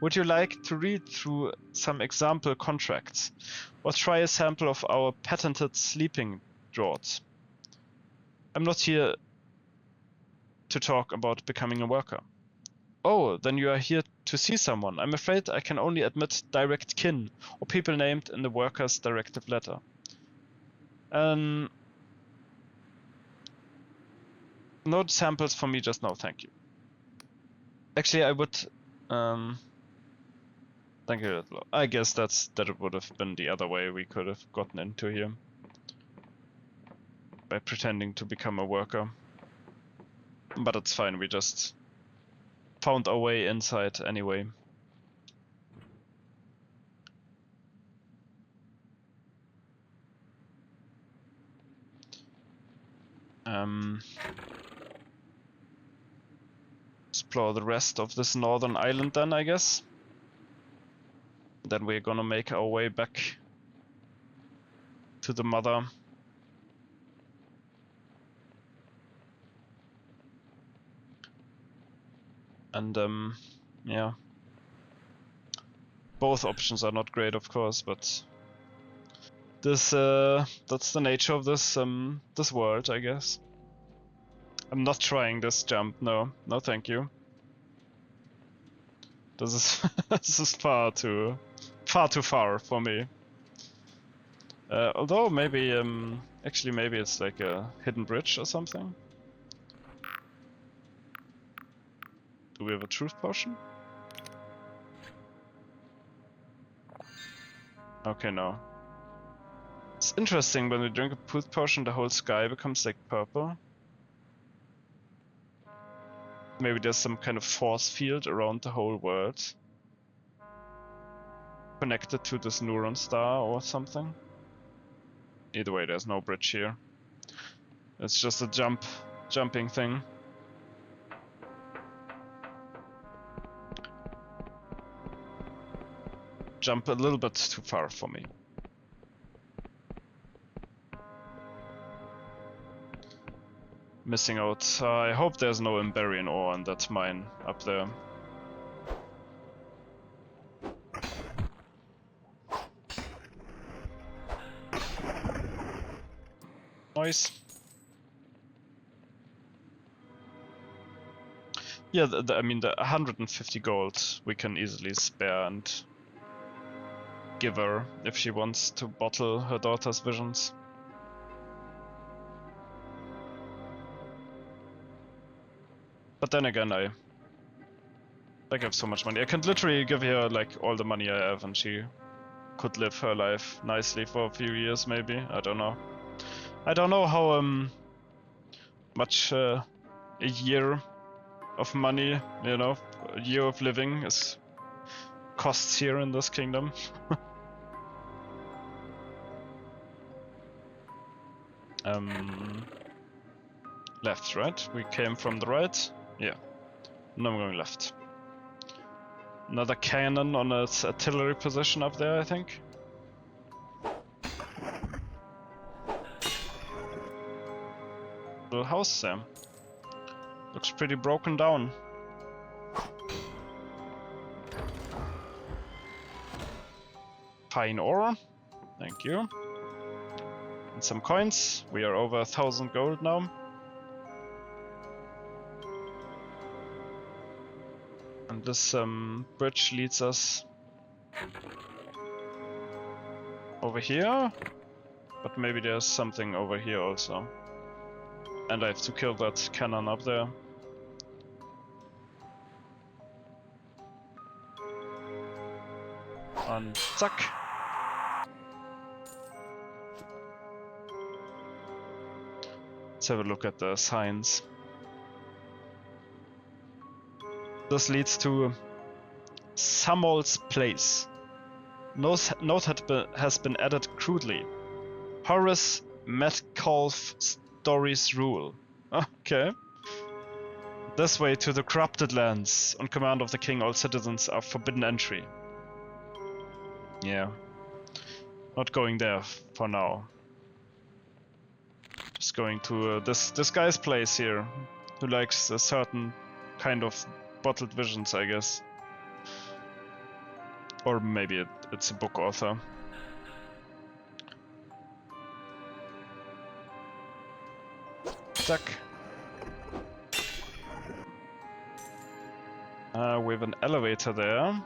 Would you like to read through some example contracts or try a sample of our patented sleeping draught? I'm not here to talk about becoming a worker. Oh, then you are here to see someone. I'm afraid I can only admit direct kin or people named in the worker's directive letter. No samples for me just now, thank you. Actually, I would. Thank you. I guess that would have been the other way we could have gotten into here. By pretending to become a worker. But it's fine, we just found our way inside anyway. Explore the rest of this northern island then, I guess. Then we're gonna make our way back to the mother. And yeah. Both options are not great, of course, but this that's the nature of this this world, I guess. I'm not trying this jump, no thank you. This is this is far too far for me. Although maybe actually maybe it's like a hidden bridge or something. Do we have a truth potion? Okay, no. It's interesting, when we drink a truth potion, the whole sky becomes like purple. Maybe there's some kind of force field around the whole world. Connected to this neuron star or something. Either way, there's no bridge here. It's just a jumping thing. Jump a little bit too far for me. Missing out. I hope there's no Emberian ore in that mine up there. Nice. Yeah, I mean the 150 gold we can easily spare and give her if she wants to bottle her daughter's visions. But then again, I have so much money. I can literally give her like all the money I have and she could live her life nicely for a few years maybe. I don't know. I don't know how much a year of money, you know, a year of living is costs here in this kingdom. Left, right? We came from the right? Yeah. Now I'm going left. Another cannon on its artillery position up there, I think. Little house there. Looks pretty broken down. Fine ore. Thank you. And some coins. We are over 1,000 gold now. And this bridge leads us over here. But maybe there's something over here also. And I have to kill that cannon up there. And zack. Let's have a look at the signs. This leads to Samol's place. Note has been added crudely. Horace Metcalfe stories rule. Okay. This way to the corrupted lands. On command of the king, all citizens are forbidden entry. Yeah. Not going there for now. Just going to this guy's place here, who likes a certain kind of bottled visions, I guess. Or maybe it's a book author. Zack. We have an elevator there.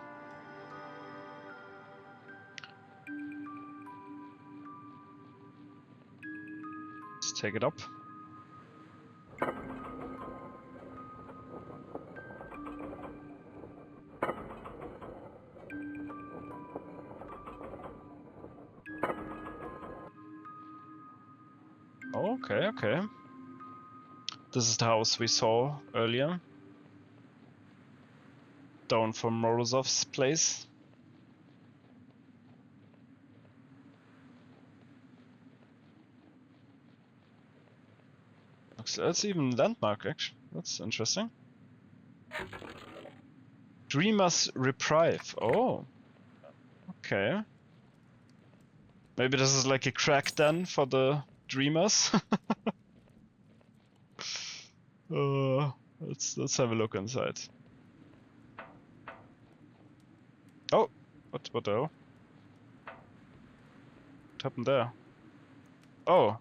Let's take it up. Okay. This is the house we saw earlier. Down from Morozov's place. That's even landmark, actually. That's interesting. Dreamer's Reprieve. Oh. Okay. Maybe this is like a crack den for the dreamers. Let's have a look inside. Oh, what the hell? What happened there? Oh,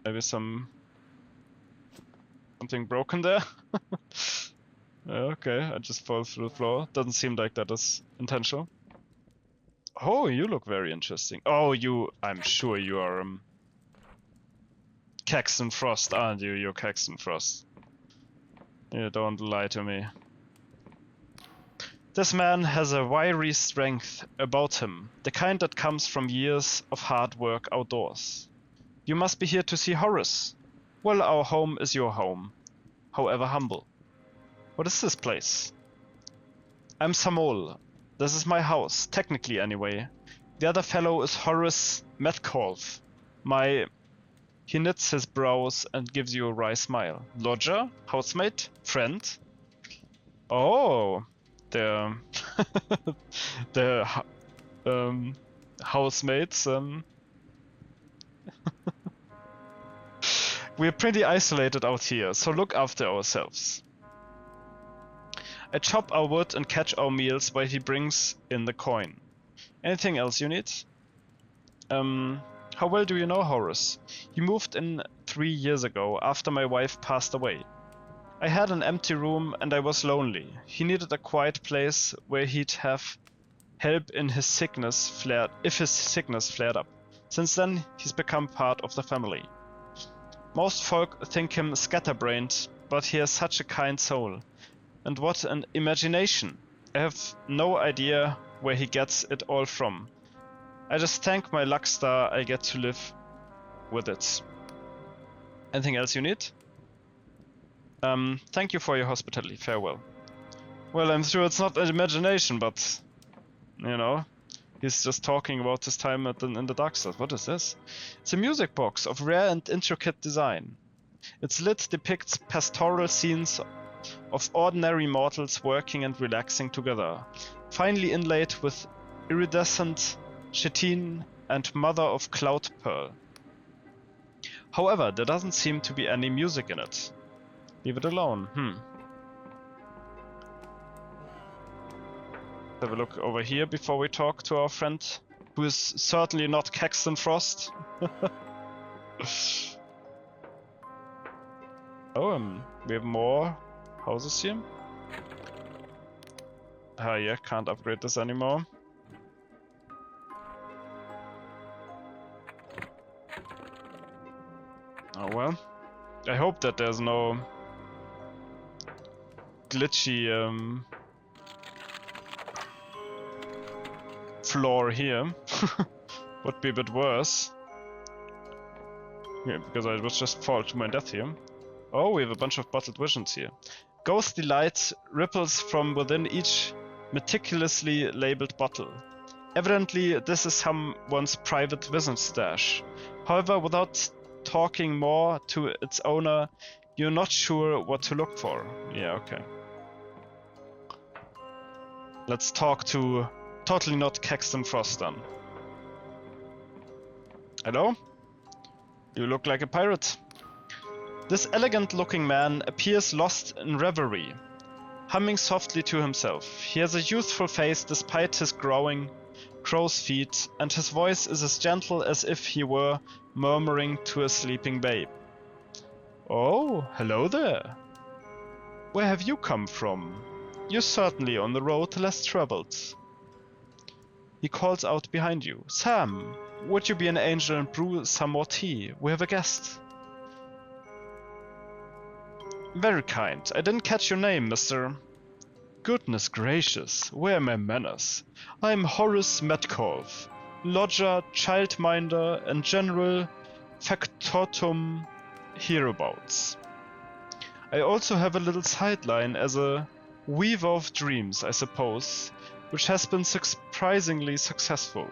maybe something broken there. Okay, I just fall through the floor. Doesn't seem like that is intentional. Oh, you look very interesting. Oh, I'm sure you are Caxton Frost, aren't you? You're Caxton Frost. You don't lie to me. This man has a wiry strength about him, the kind that comes from years of hard work outdoors. You must be here to see Horace. Well, our home is your home, however humble. What is this place? I'm Samol. This is my house, technically anyway. The other fellow is Horace Metcalfe. He knits his brows and gives you a wry smile. Lodger? Housemate? Friend? Oh, the housemates. We're pretty isolated out here, so look after ourselves. I chop our wood and catch our meals while he brings in the coin. Anything else you need? How well do you know Horace? He moved in 3 years ago, after my wife passed away. I had an empty room and I was lonely. He needed a quiet place where he'd have help if his sickness flared up. Since then, he's become part of the family. Most folk think him scatterbrained, but he has such a kind soul. And what an imagination! I have no idea where he gets it all from. I just thank my luck star I get to live with it. Anything else you need? Thank you for your hospitality. Farewell. Well, I'm sure it's not an imagination, but you know, he's just talking about his time in the Dark Stars. What is this? It's a music box of rare and intricate design. Its lid depicts pastoral scenes of ordinary mortals working and relaxing together, finely inlaid with iridescent chitin and mother of cloud pearl. However, there doesn't seem to be any music in it. Leave it alone. Have a look over here before we talk to our friend, who is certainly not Caxton Frost. Oh, we have more houses here. Yeah, can't upgrade this anymore. Oh well. I hope that there's no glitchy floor here. Would be a bit worse. Yeah, because I would just fall to my death here. Oh, we have a bunch of bottled visions here. Ghostly light ripples from within each meticulously labeled bottle. Evidently, this is someone's private vision stash. However, without talking more to its owner, you're not sure what to look for. Yeah, okay. Let's talk to totally not Caxton Frost then. Hello? You look like a pirate. This elegant-looking man appears lost in reverie, humming softly to himself. He has a youthful face despite his growing crow's feet, and his voice is as gentle as if he were murmuring to a sleeping babe. Oh, hello there. Where have you come from? You're certainly on the road less traveled. He calls out behind you. Sam, would you be an angel and brew some more tea? We have a guest. Very kind. I didn't catch your name, mister. Goodness gracious, where are my manners? I am Horace Metcalfe, lodger, childminder, and general factotum hereabouts. I also have a little sideline as a weaver of dreams, I suppose, which has been surprisingly successful.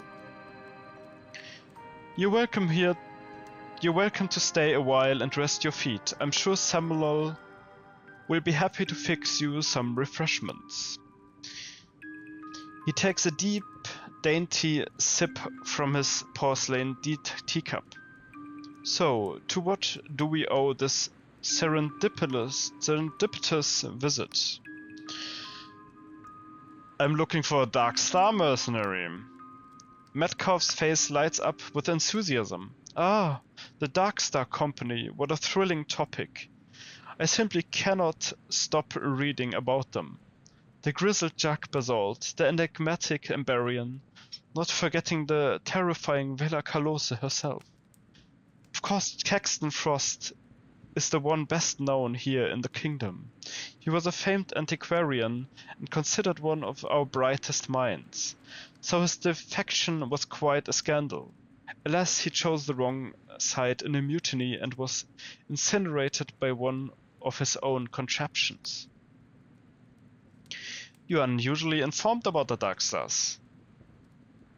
You're welcome here. You're welcome to stay a while and rest your feet. I'm sure Samuel will be happy to fix you some refreshments. He takes a deep, dainty sip from his porcelain teacup. So, to what do we owe this serendipitous visit? I'm looking for a Dark Star mercenary. Metcalfe's face lights up with enthusiasm. Ah, the Dark Star Company, what a thrilling topic. I simply cannot stop reading about them. The grizzled Jack Basalt, the enigmatic Emberian, not forgetting the terrifying Vela Kalose herself. Of course, Caxton Frost is the one best known here in the kingdom. He was a famed antiquarian and considered one of our brightest minds, so his defection was quite a scandal. Alas, he chose the wrong side in a mutiny and was incinerated by one of his own contraptions. You are unusually informed about the Dark Stars.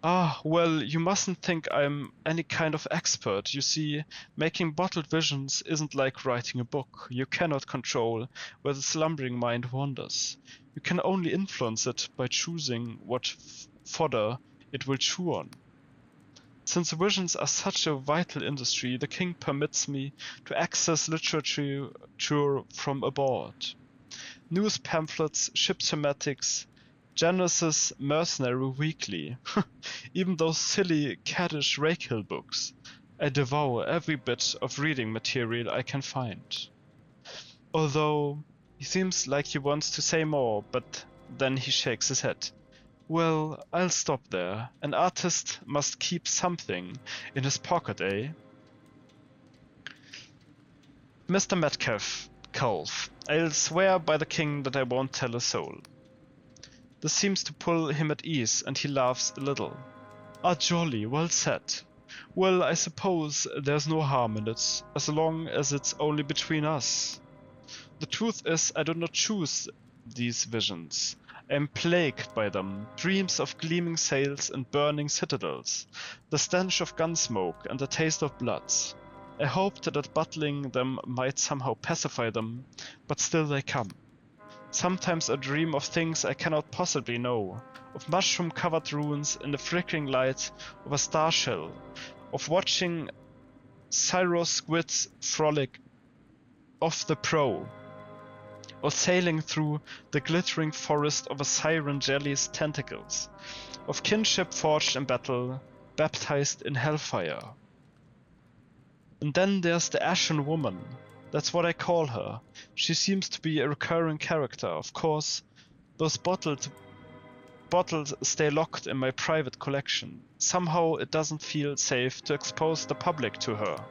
Ah, well, you mustn't think I'm any kind of expert. You see, making bottled visions isn't like writing a book. You cannot control where the slumbering mind wanders. You can only influence it by choosing what fodder it will chew on. Since visions are such a vital industry, the king permits me to access literature from aboard. News pamphlets, ship thematics, Janice's Mercenary Weekly, even those silly caddish Rakehill books. I devour every bit of reading material I can find. Although, he seems like he wants to say more, but then he shakes his head. Well, I'll stop there. An artist must keep something in his pocket, eh? Mr. Metcalfe, I'll swear by the king that I won't tell a soul. This seems to pull him at ease, and he laughs a little. Ah, jolly, well said. Well, I suppose there's no harm in it, as long as it's only between us. The truth is, I do not choose these visions. I am plagued by them, dreams of gleaming sails and burning citadels, the stench of gun smoke and the taste of blood. I hoped that battling them might somehow pacify them, but still they come. Sometimes I dream of things I cannot possibly know, of mushroom-covered ruins in the flickering light of a star shell, of watching Cyro squids frolic off the prow, or sailing through the glittering forest of a siren jelly's tentacles, of kinship forged in battle, baptized in hellfire. And then there's the Ashen Woman. That's what I call her. She seems to be a recurring character. Of course, those bottles stay locked in my private collection. Somehow it doesn't feel safe to expose the public to her.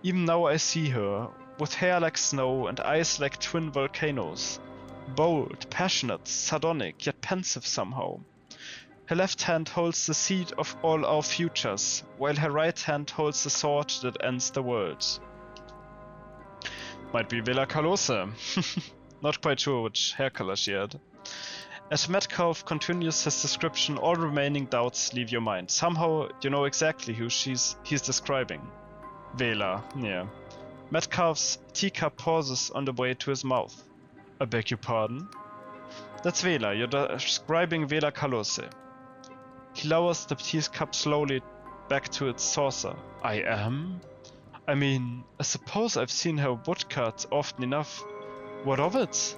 Even now I see her, with hair like snow and eyes like twin volcanoes. Bold, passionate, sardonic, yet pensive somehow. Her left hand holds the seed of all our futures, while her right hand holds the sword that ends the world. Might be Vela Kalose. Not quite sure which hair color she had. As Metcalfe continues his description, all remaining doubts leave your mind. Somehow you know exactly who he's describing. Vela, yeah. Metcalfe's teacup pauses on the way to his mouth. I beg your pardon? That's Vela, you're describing Vela Kalose. He lowers the teacup slowly back to its saucer. I am? I mean, I suppose I've seen her woodcut often enough. What of it?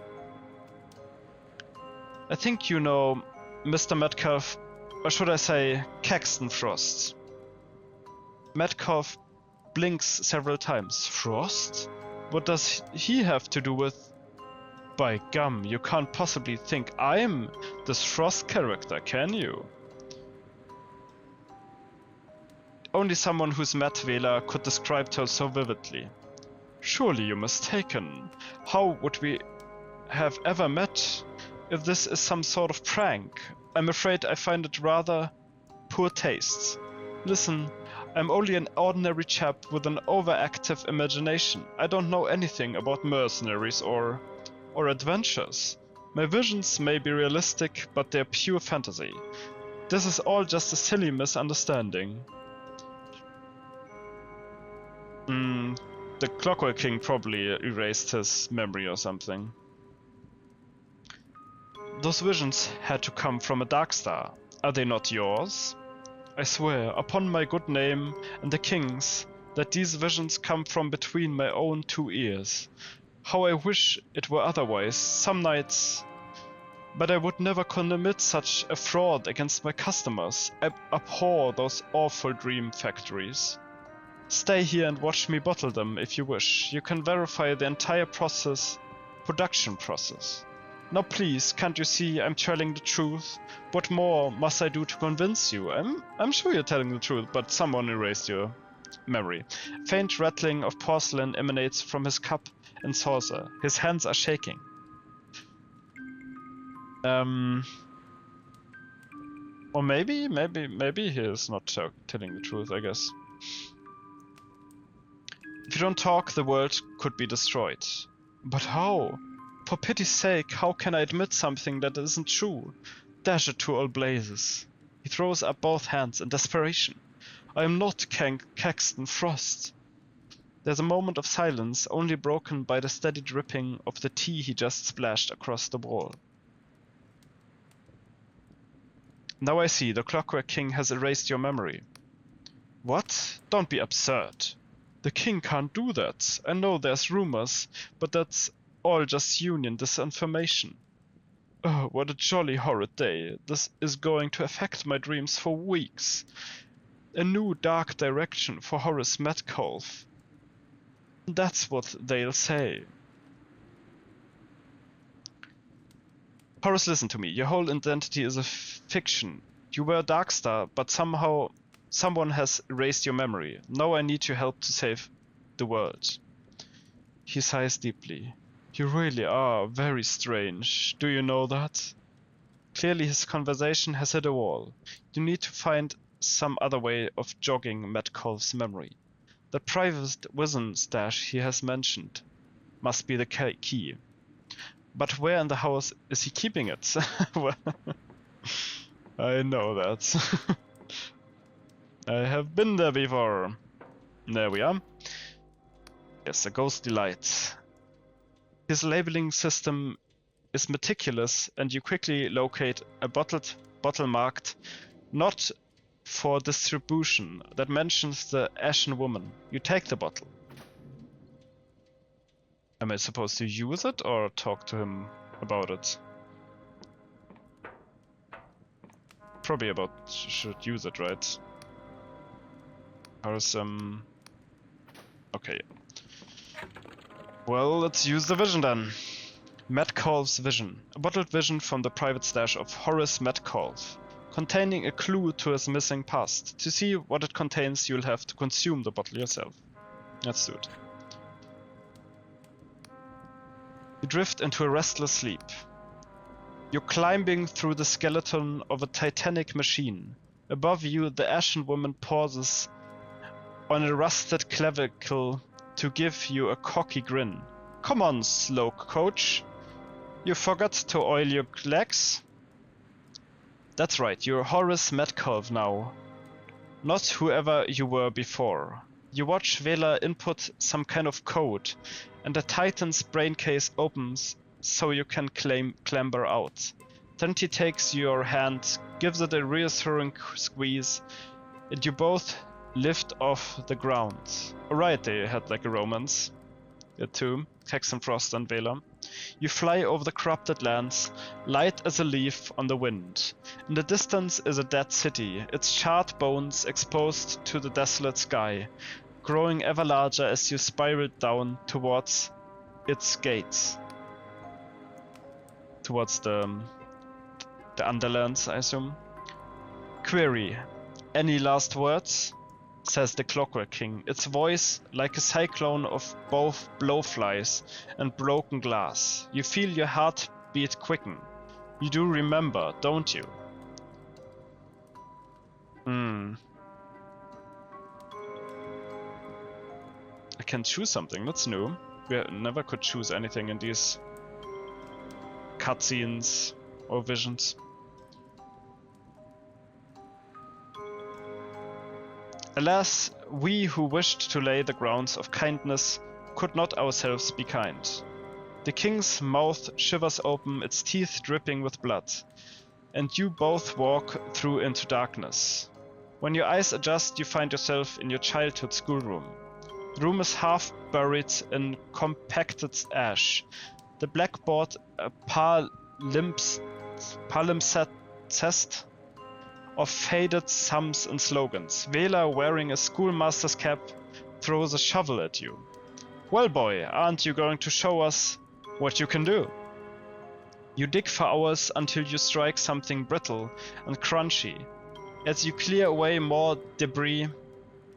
I think you know Mr. Metcalfe, or should I say Caxton Frost. Metcalfe blinks several times. Frost? What does he have to do with... By gum, you can't possibly think I'm this Frost character, can you? Only someone who's met Vela could describe her so vividly. Surely you're mistaken. How would we have ever met if this is some sort of prank? I'm afraid I find it rather poor taste. Listen, I'm only an ordinary chap with an overactive imagination. I don't know anything about mercenaries or adventures. My visions may be realistic, but they're pure fantasy. This is all just a silly misunderstanding. The Clockwork King probably erased his memory or something. Those visions had to come from a dark star. Are they not yours? I swear, upon my good name and the king's, that these visions come from between my own two ears. How I wish it were otherwise, some nights. But I would never commit such a fraud against my customers. I abhor those awful dream factories. Stay here and watch me bottle them if you wish. You can verify the entire production process. Now please, can't you see I'm telling the truth? What more must I do to convince you? I'm sure you're telling the truth, but someone erased your memory. Faint rattling of porcelain emanates from his cup and saucer. His hands are shaking. Or maybe he is not telling the truth, I guess. If you don't talk, the world could be destroyed. But how? For pity's sake, how can I admit something that isn't true? Dash it to all blazes. He throws up both hands in desperation. I am not Caxton Frost. There's a moment of silence, only broken by the steady dripping of the tea he just splashed across the wall. Now I see, the Clockwork King has erased your memory. What? Don't be absurd. The king can't do that. I know there's rumors, but that's all just Union disinformation. Oh, what a jolly horrid day. This is going to affect my dreams for weeks. A new dark direction for Horace Metcalfe. That's what they'll say. Horace, listen to me. Your whole identity is a fiction. You were a Darkstar, but somehow someone has erased your memory. Now I need your help to save the world. He sighs deeply. You really are very strange. Do you know that? Clearly his conversation has hit a wall. You need to find some other way of jogging Metcalfe's memory. The private Wizen stash he has mentioned. must be the key. But where in the house is he keeping it? Well, I know that. I have been there before. There we are. Yes, a ghostly light. His labeling system is meticulous, and you quickly locate a bottle marked "Not for distribution" that mentions the Ashen Woman. You take the bottle. Am I supposed to use it or talk to him about it? Probably should use it, right? Horace, okay. Well, let's use the vision then. Metcalfe's vision. A bottled vision from the private stash of Horace Metcalfe, containing a clue to his missing past. To see what it contains, you'll have to consume the bottle yourself. Let's do it. You drift into a restless sleep. You're climbing through the skeleton of a titanic machine. Above you, the Ashen Woman pauses on a rusted clavicle to give you a cocky grin. Come on, slow coach. You forgot to oil your legs? That's right, you're Horace Metcalfe now. Not whoever you were before. You watch Vela input some kind of code, and the Titan's brain case opens so you can clamber out. Then he takes your hand, gives it a reassuring squeeze, and you both lift off the ground. Alright, they had like a romance. The two, Hexenfrost and Vela. You fly over the corrupted lands, light as a leaf on the wind. In the distance is a dead city, its charred bones exposed to the desolate sky, growing ever larger as you spiral down towards its gates. Towards the Underlands, I assume. Query. Any last words? Says the Clockwork King, its voice like a cyclone of both blowflies and broken glass. You feel your heart beat quicken. You do remember, don't you? I can choose something, that's new. We never could choose anything in these cutscenes or visions. Alas, we who wished to lay the grounds of kindness could not ourselves be kind. The king's mouth shivers open, its teeth dripping with blood, and you both walk through into darkness. When your eyes adjust, you find yourself in your childhood schoolroom. The room is half buried in compacted ash. The blackboard, a palimpsest of faded sums and slogans. Vela, wearing a schoolmaster's cap, throws a shovel at you. Well, boy, aren't you going to show us what you can do? You dig for hours until you strike something brittle and crunchy. As you clear away more debris,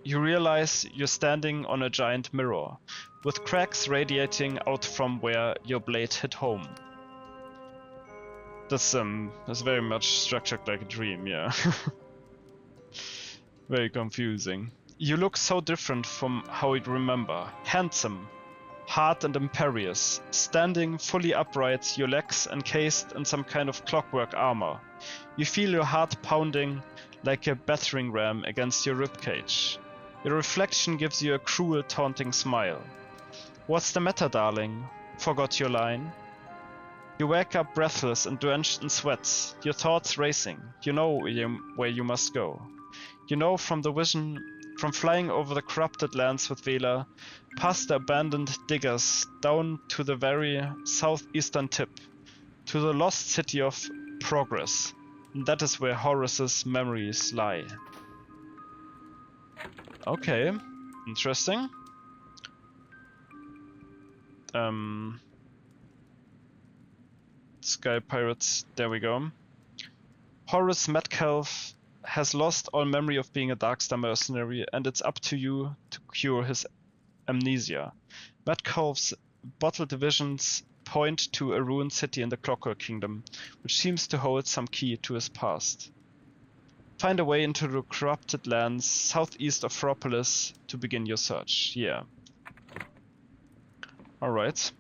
you realize you're standing on a giant mirror, with cracks radiating out from where your blade hit home. That's very much structured like a dream, yeah. Very confusing. You look so different from how you'd remember. Handsome, hard and imperious, standing fully upright, your legs encased in some kind of clockwork armor. You feel your heart pounding like a battering ram against your ribcage. Your reflection gives you a cruel, taunting smile. What's the matter, darling? Forgot your line? You wake up breathless and drenched in sweat, your thoughts racing. You know where you must go. You know from the vision, from flying over the corrupted lands with Vela, past the abandoned diggers, down to the very southeastern tip, to the lost city of Progress. And that is where Horace's memories lie. Okay, interesting. Sky Pirates, there we go. Horace Metcalfe has lost all memory of being a Darkstar mercenary, and it's up to you to cure his amnesia. Metcalfe's bottled visions point to a ruined city in the Clockwork Kingdom, which seems to hold some key to his past. Find a way into the corrupted lands southeast of Fropolis to begin your search. Yeah. Alright.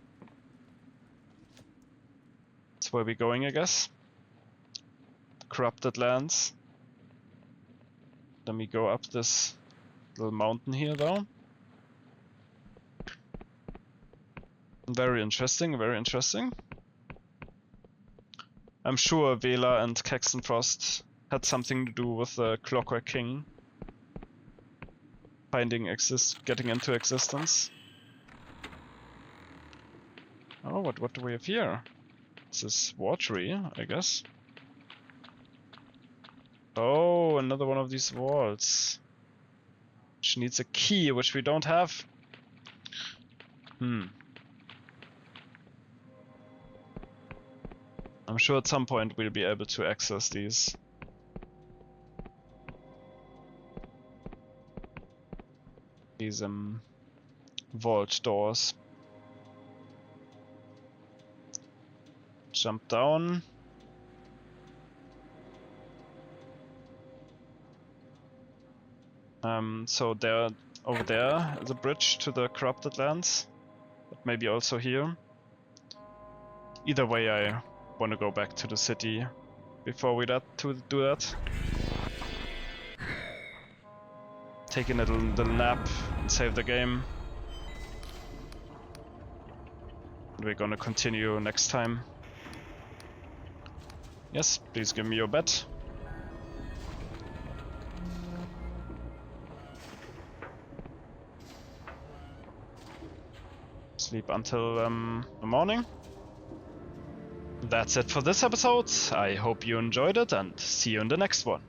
That's where we're going, I guess. Corrupted lands. Then we go up this little mountain here, though. Very interesting, very interesting. I'm sure Vela and Kexenfrost had something to do with the Clockwork King getting into existence. Oh, what do we have here? This is watery, I guess. Oh, another one of these vaults. Which needs a key, which we don't have. I'm sure at some point we'll be able to access these. These vault doors. Jump down. So there, over there is a bridge to the corrupted lands, but maybe also here. Either way, I want to go back to the city before we do that. Taking a little nap and save the game. We're gonna continue next time. Yes, please give me your bet. Sleep until the morning. That's it for this episode. I hope you enjoyed it and see you in the next one.